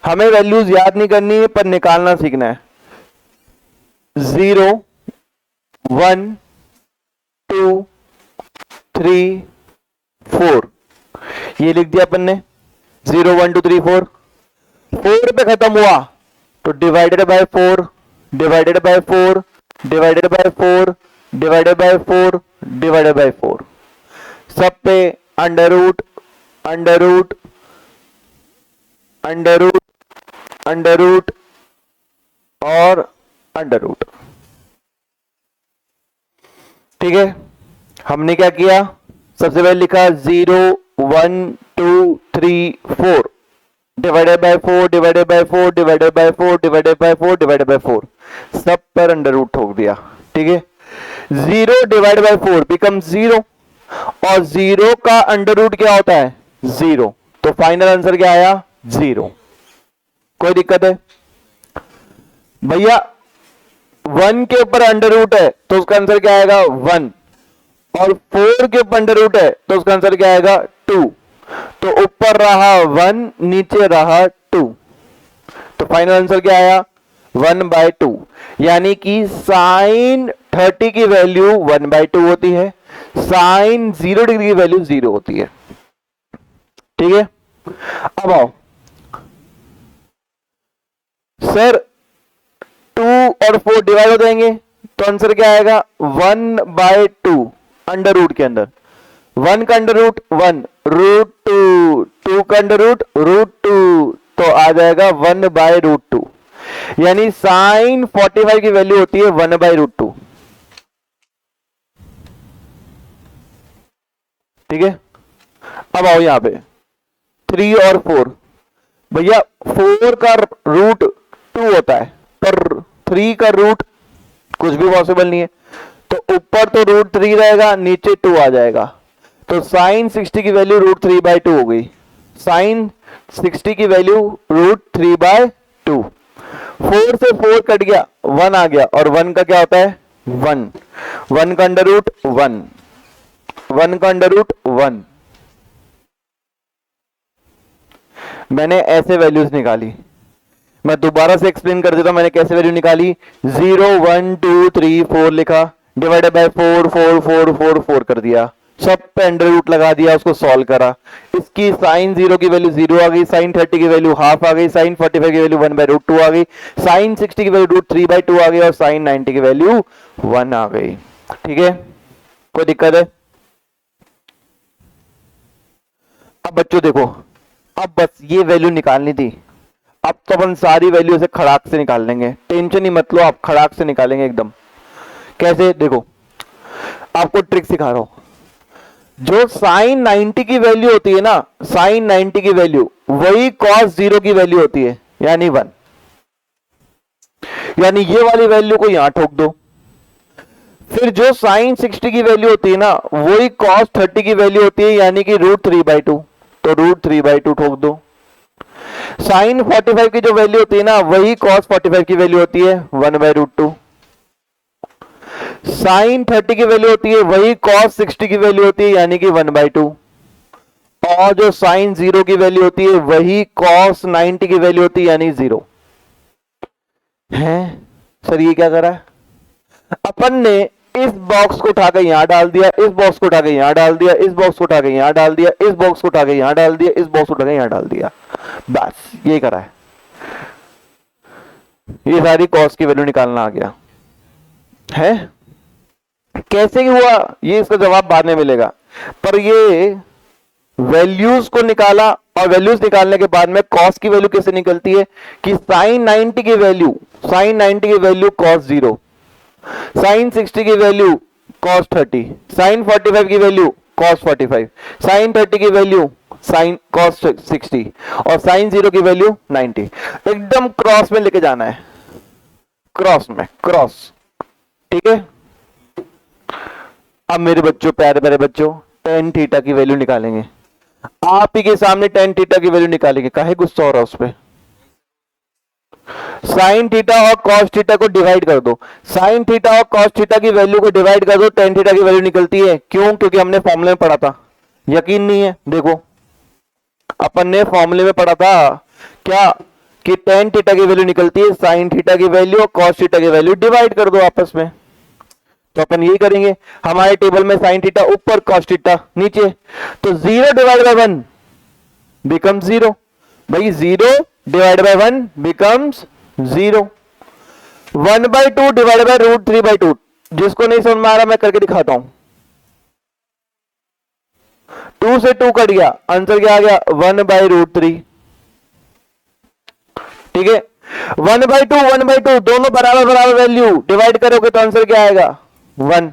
A: हमें वैल्यूज याद नहीं करनी है पर निकालना सीखना है। 0 1 2 3 4, ये लिख दिया अपन ने 0 1 2 3 4, 4 पे खत्म हुआ तो divided by 4 divided by 4 divided by 4 divided by 4 divided by 4, सब पे under root under root under root under root और अंडर रूट। ठीक है, हमने क्या किया, सबसे पहले लिखा 0 1 2 3 4 divided by 4 divided by 4 divided by 4 divided by 4 divided by 4, सब पर अंडर रूट ठोक दिया। ठीक है, 0 डिवाइड बाय 4 बिकम 0 और 0 का अंडर रूट क्या होता है 0, तो फाइनल आंसर क्या आया 0। कोई दिक्कत है भैया? 1 के ऊपर अंडर रूट है तो उसका आंसर क्या आएगा 1, और 4 के ऊपर अंडर रूट है तो उसका आंसर क्या आएगा 2, तो ऊपर रहा 1 नीचे रहा 2, तो फाइनल आंसर क्या आया 1/2, यानी कि साइन 30 की वैल्यू 1/2 होती है, साइन 0 डिग्री की वैल्यू 0 होती है। ठीक है, अब आओ सर 2 और 4 डिवाइड हो जाएंगे तो आंसर क्या आएगा 1/2 अंडर रूट के अंदर, 1 का अंडर रूट 1 रूट 2, 2 का अंडर रूट रूट 2, तो आ जाएगा 1/√2, यानी साइन 45 की वैल्यू होती है 1/√2। ठीक है, अब आओ यहां पे 3 और 4, भैया 4 का रूट 2 होता है पर 3 का रूट कुछ भी पॉसिबल नहीं है, तो ऊपर तो √3 रहेगा नीचे 2 आ जाएगा, तो साइन 60 की वैल्यू √3/2 हो गई, साइन 60 की वैल्यू √3/2। 4 से 4 कट गया 1 आ गया, और 1 का क्या होता है 1, 1 का अंडर रूट 1, 1 का अंडर रूट 1। मैंने ऐसे वैल्यूज निकाली, मैं दोबारा से एक्सप्लेन कर देता हूं मैंने कैसे वैल्यू निकाली। 0 1 2 3 4 लिखा, डिवाइडेड बाय 4 4 4 4 4 कर दिया, सब पे अंडर रूट लगा दिया, उसको सॉल्व करा, इसकी साइन 0 की वैल्यू 0 आ गई, साइन 30 की वैल्यू हाफ आ गई, साइन 45 की वैल्यू 1/√2 आ गई, साइन 60 की वैल्यू √3/2 आ गई, और साइन 90 की वैल्यू 1 आ गई। ठीक है, कोई दिक्कत है? अब बच्चों देखो, अब बस ये वैल्यू निकालनी थी, अब तो अपन सारी वैल्यू से खड़ाक से निकाल लेंगे, टेंशन ही मत लो, आप खड़ाक से निकालेंगे एकदम। कैसे? देखो आपको ट्रिक सिखा रहा हूं, जो साइन 90 की वैल्यू होती है ना, साइन 90 की वैल्यू वही कॉस 0 की वैल्यू होती है, यानी 1, यानी ये वाली वैल्यू को यहां ठोक दो। फिर जो साइन 60 की वैल्यू होती है ना, वही कॉस 30 की वैल्यू होती है, यानी कि √3/2, तो √3/2 ठोक दो। साइन 45 की जो वैल्यू होती है ना, वही कॉस 45 की वैल्यू होती है 1/√2। साइन 30 की वैल्यू होती है वही कॉस 60 की वैल्यू होती है, यानी कि 1/2। और जो साइन 0 की वैल्यू होती है वही कॉस 90 की वैल्यू होती है, यानी 0 है। सर ये क्या करा है अपन ने? इस बॉक्स को उठाकर यहां डाल दिया, इस बॉक्स को उठाकर यहां डाल दिया, इस बॉक्स को उठाकर यहां डाल दिया, इस बॉक्स को उठाकर यहां डाल दिया, इस बॉक्स को उठाकर यहां डाल दिया, बस ये करा है। ये सारी कॉस की वैल्यू निकालना आ गया है। कैसे हुआ ये इसका जवाब बाद में मिलेगा, पर ये वैल्यूज को निकाला, और वैल्यूज निकालने के बाद में कॉस की वैल्यू कैसे निकलती है कि साइन 90 की वैल्यू, साइन 90 की वैल्यू cos 0, साइन 60 की वैल्यू cos 30, साइन 45 की वैल्यू cos 45, साइन 30 की वैल्यू साइन cos 60, और साइन 0 की वैल्यू 90। एकदम क्रॉस में लेके जाना है, क्रॉस में, क्रॉस। ठीक है, अब मेरे बच्चों, प्यारे प्यारे बच्चों, tan थीटा की वैल्यू निकालेंगे। आप ही के सामने tan थीटा की वैल्यू निकालेंगे, काहे गुस्सा हो रहा है उस पे? साइन थीटा और कॉस थीटा को डिवाइड कर दो, साइन थीटा और कॉस थीटा की वैल्यू को डिवाइड कर दो, tan थीटा की वैल्यू निकलती है। क्यों? क्योंकि हमने फॉर्मूले में पढ़ा था। यकीन नहीं है? देखो अपन ने फॉर्मूले में पढ़ा था क्या कि tan थीटा की वैल्यू निकलती है साइन थीटा की वैल्यू और कॉस थीटा की वैल्यू, डिवाइड कर दो आपस में। तो अपन यही करेंगे, हमारे टेबल में साइन थीटा ऊपर कॉस थीटा नीचे, तो 0 डिवाइड बाय 1 बिकम्स 0। भाई 0 divide by 1 becomes 0। 1/2 divide by √3/2, जिसको नहीं समझ में आ रहा मैं करके दिखाता हूं। 2 से 2 कट गया, आंसर क्या आ गया 1/√3। ठीक है, 1/2 1/2 दोनों बराबर बराबर वैल्यू, डिवाइड करोगे तो आंसर क्या आएगा 1।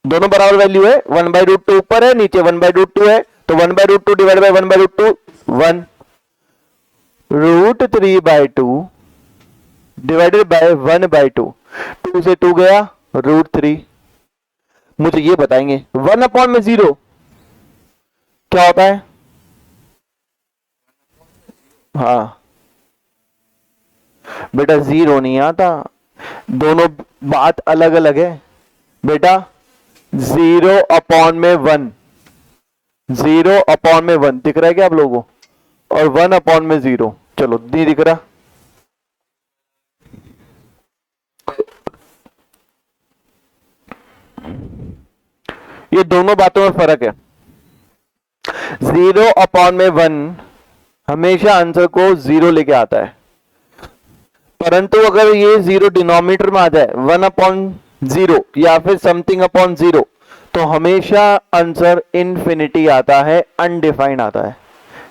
A: दोनों बराबर वैल्यू है, 1/√2 ऊपर है, नीचे 1/√2 है, तो 1/√2 डिवाइड बाय 1/√2 1। √3/2 डिवाइडेड बाय 1/2, 2 से 2 गया √3। मुझे ये बताएंगे 1/0 क्या होता है? हाँ बेटा 0 नहीं आता, दोनों बात अलग अलग है बेटा। 0/1, 0/1 दिख रहा है क्या आप लोगों को? और 1/0, चलो नहीं दिख रहा। ये दोनों बातों में फर्क है। 0/1 हमेशा आंसर को 0 लेके आता है, परंतु अगर ये 0 डिनोमिनेटर में आ जाए 1/0 या फिर समथिंग अपॉन 0, तो हमेशा आंसर इन्फिनिटी आता है, अनडिफाइंड आता है।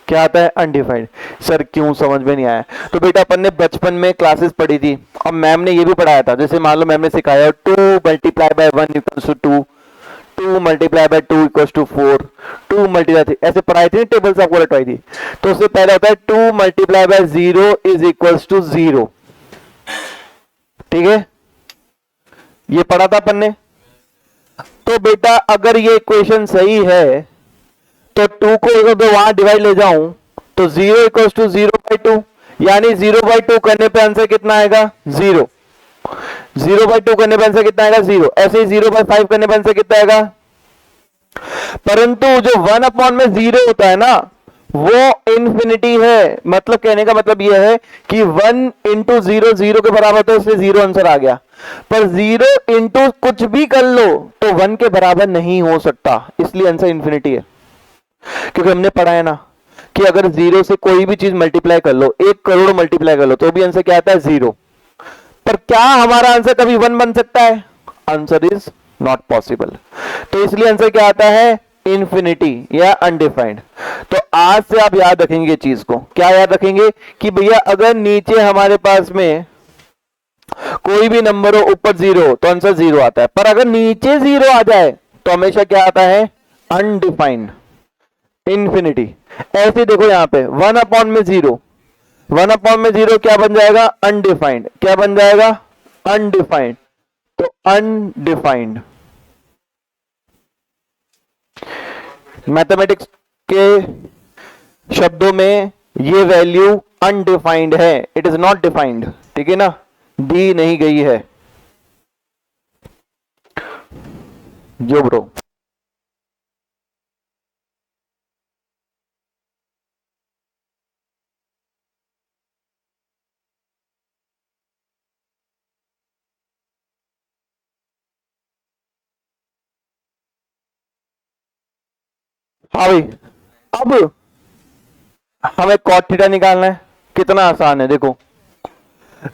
A: क्या आता है? अनडिफाइंड। सर क्यों, समझ में नहीं आया। तो बेटा अपन ने बचपन में क्लासेस पढ़ी थी, अब मैम ने ये भी पढ़ाया था, जैसे मान लो मैम ने सिखाया 2 multiply by 1 equals to 2, 2 multiply by 2 equals to 4, 2 multiply, ऐसे पढ़ाई थी, टेबल्स आपको रटवाई थी। तो उससे पहले होता है 2 multiply by 0 is equals to 0। ठीक है, ये पढ़ा था अपन ने। तो बेटा अगर ये इक्वेशन सही है तो 2 को अगर तो वहां डिवाइड ले जाऊं तो 0 इक्वल्स टू 0/2, यानी 0/2 करने पे आंसर कितना आएगा 0। 0/2 करने पे आंसर कितना आएगा 0। ऐसे ही 0/5 करने पे आंसर कितना आएगा। परंतु जो 1/0 होता है ना, वो इंफिनिटी है। मतलब कहने का मतलब यह है कि 1 इंटू 0 0 के बराबर, तो इसलिए 0 आंसर आ गया। पर 0 इंटू कुछ भी कर लो तो 1 के बराबर नहीं हो सकता, इसलिए आंसर इंफिनिटी है। क्योंकि हमने पढ़ा है ना कि अगर 0 से कोई भी चीज मल्टीप्लाई कर लो, 1 करोड़ मल्टीप्लाई कर लो, तो भी आंसर क्या आता है 0। पर क्या हमारा आंसर कभी 1 बन सकता है? Answer is not possible. तो इसलिए आंसर क्या आता है इंफिनिटी या अनडिफाइंड। तो आज से आप याद रखेंगे चीज को, क्या याद रखेंगे कि भैया अगर नीचे हमारे पास में कोई भी नंबर हो, ऊपर 0 हो, तो आंसर 0 आता है। पर अगर नीचे 0 आ जाए तो हमेशा क्या आता है अनडिफाइंड, इंफिनिटी। ऐसे देखो यहां पे 1/0, 1/0 क्या बन जाएगा अनडिफाइंड। क्या बन जाएगा अनडिफाइंड। तो अनडिफाइंड मैथमेटिक्स के शब्दों में ये वैल्यू अनडिफाइंड है, इट इज नॉट डिफाइंड। ठीक है ना, दी नहीं गई है। जो ब्रो हाँ भाई, अब हमें कॉट थीटा निकालना है। कितना आसान है, देखो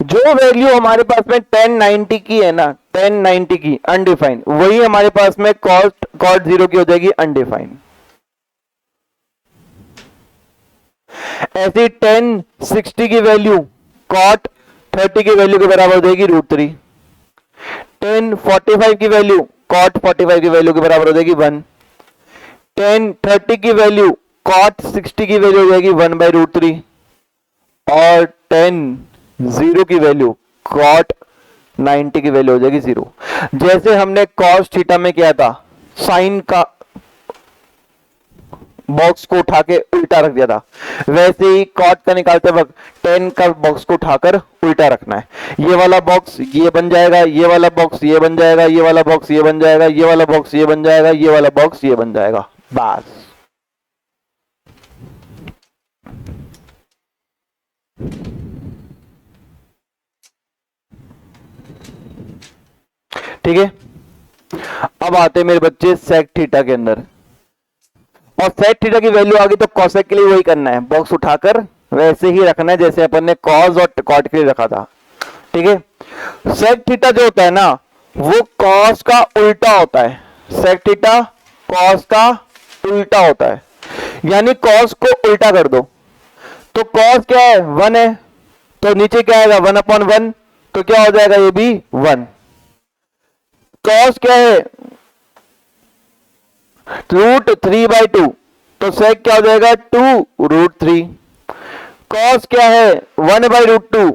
A: जो वैल्यू हमारे पास में 1090 की है ना, 1090 की अनडिफाइंड, वही हमारे पास में कॉट 0 की हो जाएगी अनडिफाइंड। ऐसी 1060 की वैल्यू कॉट 30 की वैल्यू के बराबर हो जाएगी √3। 1045 की वैल्यू कॉट 45 की वैल्यू के बराबर हो जाएगी 1। 1030 की वैल्यू कॉट 60 की वैल्यू हो जाएगी 1/√3। और 10 की वैल्यू कॉट 90 की वैल्यू हो जाएगी 0। जैसे हमने कॉस थीटा में किया था, साइन का बॉक्स को उठा के उल्टा रख दिया था, वैसे ही कॉट का निकालते वक्त 10 का बॉक्स को उठाकर उल्टा रखना है। ये वाला बॉक्स ये बन जाएगा, ये वाला बॉक्स ये बन जाएगा, ये वाला बॉक्स ये बन जाएगा, ये वाला बॉक्स ये बन जाएगा, ये वाला बॉक्स ये बन जाएगा, बस। ठीक है, अब आते हैं मेरे बच्चे सेक थीटा के अंदर, और सेक थीटा की वैल्यू आ गई तो कॉसेक के लिए वही करना है, बॉक्स उठाकर वैसे ही रखना है जैसे अपन ने कॉस और कॉट के लिए रखा था। ठीक है, सेक थीटा जो होता है ना वो कॉस का उल्टा होता है, सेक थीटा कॉस का उल्टा होता है, यानी कॉस को उल्टा कर दो तो कॉस क्या है 1 है, तो नीचे क्या आएगा 1/1, तो क्या हो जाएगा ये भी 1। कॉस क्या है √3/2, तो सेक क्या हो जाएगा 2√3। कॉस क्या है 1/√2,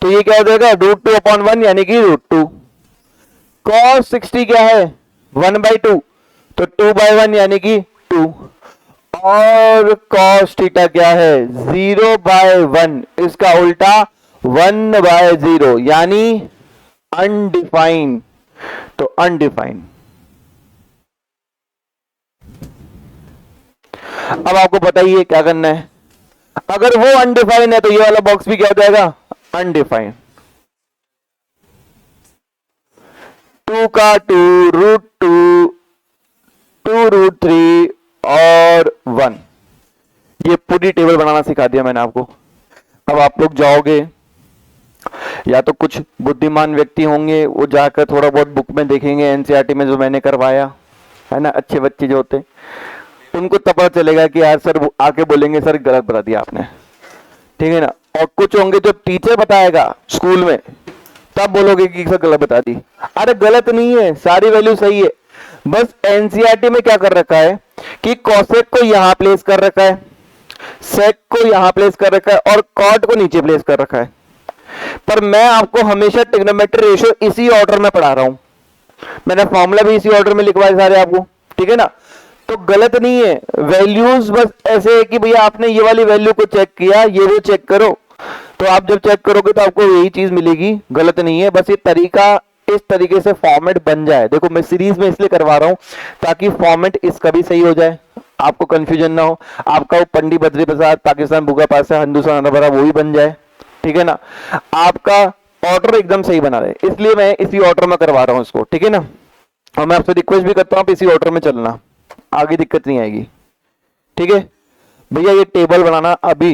A: तो ये क्या हो जाएगा √2/1 यानी कि √2। कॉस 60 क्या है 1/2, तो 2/1 यानी कि 2। और कॉस थीटा क्या है 0/1, इसका उल्टा 1/0 यानी अनडिफाइंड, तो अनडिफाइंड। अब आपको बताइए क्या करना है, अगर वो अनडिफाइंड है तो ये वाला बॉक्स भी क्या हो जाएगा अनडिफाइंड। 2 का 2 √2 2√3 और 1, ये पूरी टेबल बनाना सिखा दिया मैंने आपको। अब आप लोग जाओगे, या तो कुछ बुद्धिमान व्यक्ति होंगे वो जाकर थोड़ा बहुत बुक में देखेंगे, एनसीईआरटी में जो मैंने करवाया है ना, अच्छे बच्चे जो होते उनको तब पता चलेगा कि यार सर आके बोलेंगे सर गलत बता दिया आपने, ठीक है ना। और कुछ होंगे जो टीचर बताएगा स्कूल में, तब बोलोगे कि सर गलत बता दी। अरे गलत नहीं है, सारी वैल्यू सही है, बस एनसीईआरटी में क्या कर रखा है कि कॉसेक को यहां प्लेस कर रखा है, सेक को यहां प्लेस कर रखा है और कॉट को नीचे प्लेस कर रखा है। पर मैं आपको हमेशा ट्रिग्नोमेट्री रेशियो इसी ऑर्डर में पढ़ा रहा हूं, मैंने फॉर्मूला भी इसी ऑर्डर में लिखवाए सारे आपको, ठीक है ना। तो गलत नहीं है, वैल्यूज बस ऐसे है कि भैया आपने ये वाली वैल्यू को चेक किया, ये वो चेक करो, तो आप जब चेक करोगे तो आपको यही चीज मिलेगी, गलत नहीं है। बस ये तरीका इस तरीके से फॉर्मेट बन जाए। देखो मैं सीरीज में इसलिए करवा रहा हूं ताकि फॉर्मेट इसका भी सही हो जाए, आपको कंफ्यूजन ना हो, आपका वो पंडित बद्री प्रसाद पाकिस्तान भूखा पासा हिंदुस्तान भरा वो भी बन जाए, ठीक है ना। आपका ऑर्डर एकदम सही बना रहे, इसलिए मैं इसी ऑर्डर में करवा रहा हूं इसको, ठीक है ना। और मैं आपसे रिक्वेस्ट भी करता हूं आप इसी ऑर्डर में चलना, आगे दिक्कत नहीं आएगी, ठीक है भैया। ये टेबल बनाना अभी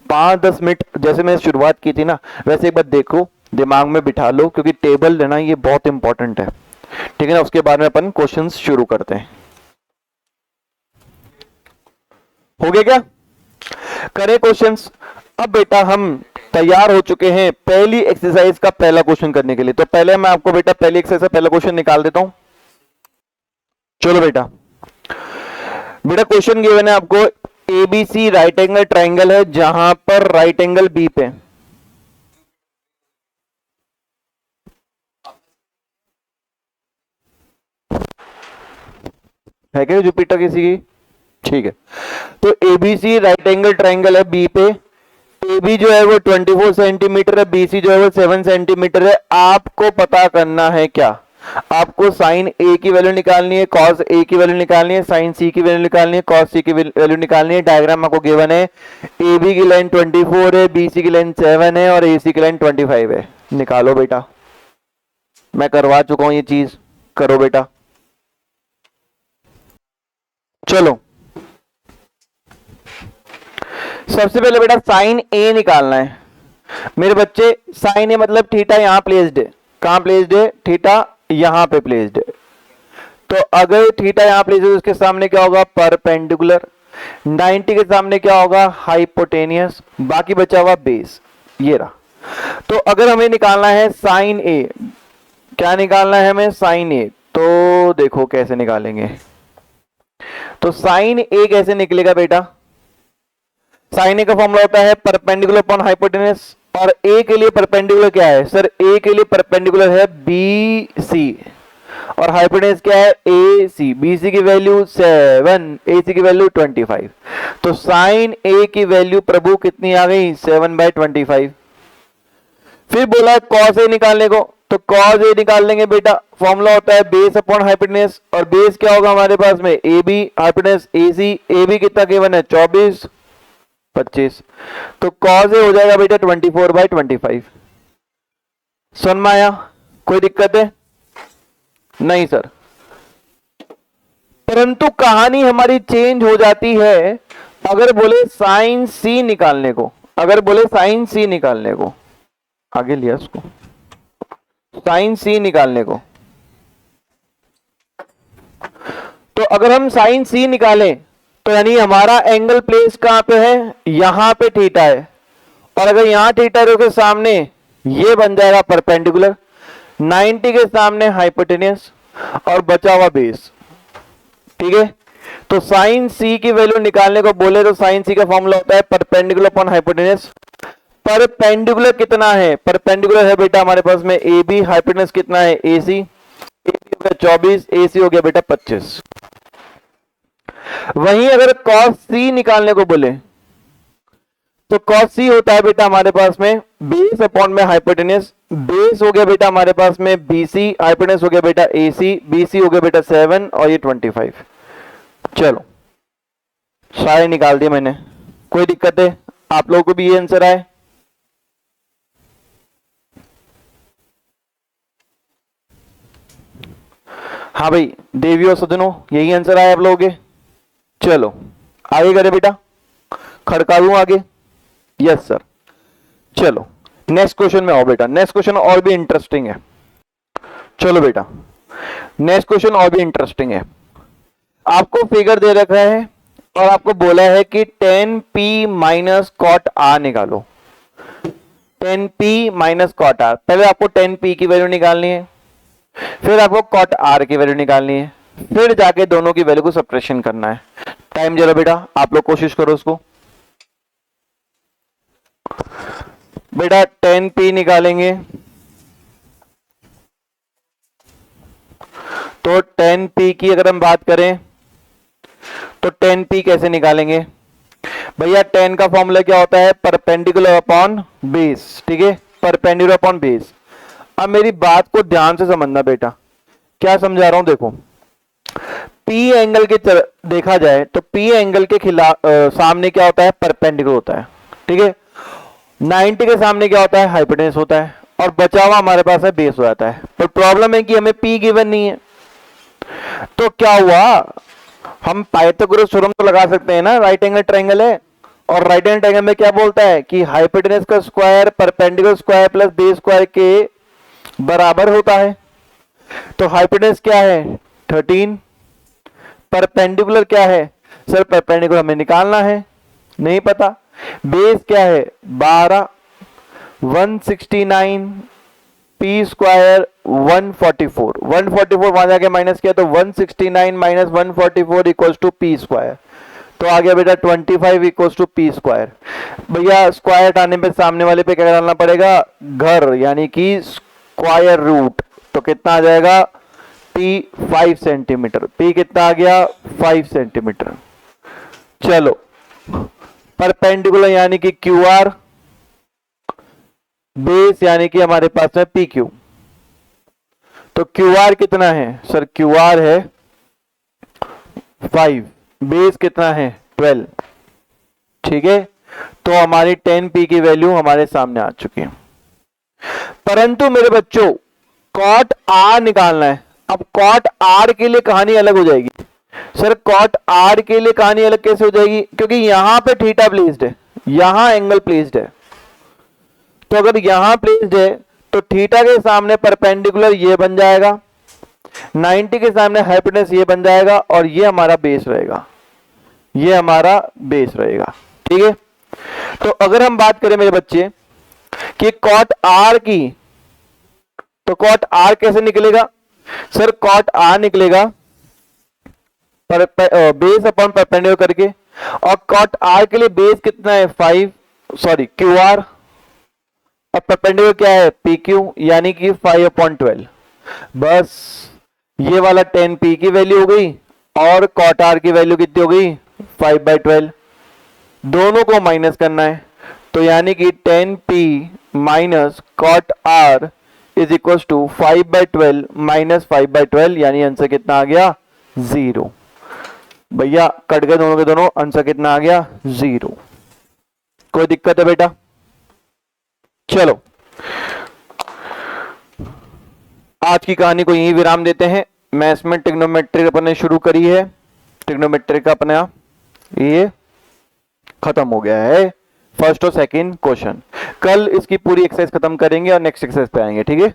A: 5-10 मिनट जैसे मैं शुरुआत की थी ना वैसे एक बार देखो, दिमाग में बिठा लो, क्योंकि टेबल लेना ये बहुत इंपॉर्टेंट है, ठीक है ना। उसके बाद में अपन क्वेश्चंस शुरू करते हैं। हो गया क्या, करें क्वेश्चंस। अब बेटा हम तैयार हो चुके हैं पहली एक्सरसाइज का पहला क्वेश्चन करने के लिए। तो पहले मैं आपको बेटा पहली एक्सरसाइज का पहला क्वेश्चन निकाल देता हूं। चलो बेटा, बेटा क्वेश्चन गिवन है आपको, एबीसी राइट एंगल ट्राइंगल है जहां पर राइट एंगल बी पे है क्या जुपिटर किसी की, ठीक है। तो एबीसी राइट एंगल ट्राइंगल है बी पे, एबी जो है वो 24 सेंटीमीटर है, बीसी जो है वो 7 सेंटीमीटर है। आपको पता करना है क्या, आपको साइन ए की वैल्यू निकालनी है, कॉस ए की वैल्यू निकालनी है, साइन सी की वैल्यू निकालनी है, कॉस सी की वैल्यू निकालनी है। डायग्राम आपको गिवन है, ए बी की लाइन 24 है, बी सी की लाइन 7 है और ए सी की लाइन 25 है। निकालो बेटा, मैं करवा चुका हूं ये चीज, करो बेटा। चलो सबसे पहले बेटा साइन ए निकालना है मेरे बच्चे। साइन ए मतलब थीटा यहां प्लेस्ड है, कहां प्लेस्ड है, थीटा यहां पे प्लेस्ड है। तो अगर थीटा यहां प्लेस्ड है तो उसके सामने क्या होगा परपेंडिकुलर, 90 के सामने क्या होगा हाइपोटेनियस, बाकी बचा हुआ बेस, ये रहा। तो अगर हमें निकालना है साइन ए, क्या निकालना है हमें साइन ए, तो देखो कैसे निकालेंगे। तो साइन ए कैसे निकलेगा बेटा, साइन ए का फॉर्मूला होता है परपेंडिकुलर अपॉन हाइपोटेनस, और ए के लिए परपेंडिकुलर क्या है सर, ए के लिए परपेंडिकुलर है बी सी और हाइपोटेनस क्या है ए सी। बी सी की वैल्यू 7, ए सी की वैल्यू 25। तो साइन ए की वैल्यू प्रभु कितनी आ गई 7/25। फिर बोला कॉस ए निकालने को, तो कॉस ए निकाल लेंगे बेटा, फॉर्मूला होता है बेस अपॉन हाइपोटेनस, और बेस क्या होगा हमारे पास में A B, hypotenuse A C, A B कितना गिवन है 24 25। तो कॉस ए हो जाएगा बेटा 24/25। समझ में आया, कोई दिक्कत है? नहीं सर। परंतु कहानी हमारी चेंज हो जाती है अगर बोले साइन सी निकालने को, अगर बोले साइन सी निकालने को, आगे लिया उसको, साइन सी निकालने को। तो अगर हम साइन सी निकालें तो यानी हमारा एंगल प्लेस कहां पे है, यहां पे थीटा है, और अगर यहां थीटा रो के सामने ये बन जाएगा परपेंडिकुलर, 90 के सामने हाइपोटेनियस और बचा हुआ बेस। ठीक है, तो साइन सी की वैल्यू निकालने को बोले तो साइन सी का फॉर्मूला होता है परपेंडिकुलर अपॉन हाइपोटेनियस। परपेंडिकुलर कितना है, परपेंडिकुलर है बेटा हमारे पास में ए बी, हाइपोटेनियस कितना है ए सी, ए बी हो गया 24, ए सी हो गया बेटा 25। वहीं अगर कॉस सी निकालने को बोले तो कॉस सी होता है बेटा हमारे पास में बेस अपॉन में हाइपोटेनियस, बेस हो गया बेटा हमारे पास में बीसी, हाइपोटेनियस हो गया बेटा एसी, बीसी हो गया बेटा 7 और ये 25। चलो सारे निकाल दिए मैंने, कोई दिक्कत है? आप लोगों को भी ये आंसर आए? हाँ भाई देवी और सजनों यही आंसर आया आप लोगों के? चलो आगे करे बेटा, खड़का दूं आगे? Yes sir. चलो नेक्स्ट क्वेश्चन में आओ बेटा, नेक्स्ट क्वेश्चन और भी इंटरेस्टिंग है। चलो बेटा नेक्स्ट क्वेश्चन और भी इंटरेस्टिंग है। आपको फिगर दे रखा है और आपको बोला है कि 10p माइनस कॉट आर निकालो, 10p माइनस कॉट आर। पहले आपको 10p की वैल्यू निकालनी है, फिर आपको कॉट आर की वैल्यू निकालनी है, फिर जाके दोनों की वैल्यू को सब्ट्रैक्शन करना है। टाइम जरा बेटा आप लोग कोशिश करो उसको। बेटा 10p निकालेंगे तो 10p की अगर हम बात करें तो 10p कैसे निकालेंगे भैया? 10 का फॉर्मूला क्या होता है, परपेंडिकुलर अपॉन बेस। ठीक है, परपेंडिकुलर अपॉन बेस। अब मेरी बात को ध्यान से समझना बेटा, क्या समझा रहा हूं देखो। P एंगल के देखा जाए तो P एंगल के खिलाफ सामने क्या होता है, परपेंडिकुलर होता है। ठीक है, 90 के सामने क्या होता है, हाइपोटेनस होता है, और बचा हुआ हमारे पास है बेस हो जाता है। पर प्रॉब्लम है कि हमें P गिवन नहीं है, तो क्या हुआ, हम पाइथागोरस थ्योरम तो लगा सकते हैं ना, राइट एंगल ट्रायंगल है, और राइट एंगल ट्रायंगल में क्या बोलता है कि हाइपोटेनस का square perpendicular square plus base square के बराबर होता है। तो हाइपोटेनस क्या है 13, परपेंडिकुलर क्या है सर, परपेंडिकुलर हमें निकालना है, नहीं पता। बेस क्या है 12, 169, पी स्क्वायर 144, 144 वहां जाके माइनस किया तो 169 minus 144 equals to P square, तो आ गया बेटा 25 इक्वल्स टू पी स्क्वायर। भैया स्क्वायर हटाने पे सामने वाले पे क्या डालना पड़ेगा, घर, यानी कि स्क्वायर रूट। तो कितना आ जाएगा पी 5 सेंटीमीटर, पी कितना आ गया 5 सेंटीमीटर। चलो परपेंडिकुलर यानी कि क्यू आर, बेस यानी कि हमारे पास है पी क्यू। तो क्यू आर कितना है सर, क्यू आर है 5, बेस कितना है 12। ठीक है, तो हमारी 10p की वैल्यू हमारे सामने आ चुकी है। परंतु मेरे बच्चों कॉट आर निकालना है। अब कॉट आर के लिए कहानी अलग हो जाएगी सर, कॉट आर के लिए कहानी अलग कैसे हो जाएगी, क्योंकि यहां पे थीटा प्लेस्ड है, यहां एंगल प्लेस्ड है। तो अगर यहां प्लेस्ड है तो थीटा के सामने परपेंडिकुलर ये बन जाएगा, 90 के सामने हाइपोटेनस ये बन जाएगा, और ये हमारा बेस रहेगा, ये हमारा बेस रहेगा। ठीक है, तो अगर हम बात करें मेरे बच्चे कि कॉट आर की, तो कॉट आर कैसे निकलेगा सर, कॉट आर निकलेगा बेस अपॉन परपेंडिकुलर करके, और कॉट आर के लिए बेस कितना है 5, सॉरी क्यू आर, और परपेंडिकुलर क्या है पी क्यू, यानी कि 5/12। बस ये वाला 10p की वैल्यू हो गई, और कॉट आर की वैल्यू कितनी हो गई 5/12। दोनों को माइनस करना है, तो यानी कि 10p minus cot R is equal to 5/12 minus 5/12, यानी आंसर कितना आ गया 0। भैया कट गए दोनों के दोनों, आंसर कितना आ गया 0। कोई दिक्कत है बेटा? चलो आज की कहानी को यहीं विराम देते हैं। मैथ्स में ट्रिग्नोमेट्री अपने शुरू करी है, ट्रिग्नोमेट्री का अपना ये खत्म हो गया है, फर्स्ट और सेकंड क्वेश्चन। कल इसकी पूरी एक्सरसाइज खत्म करेंगे और नेक्स्ट एक्सरसाइज पे आएंगे, ठीक है।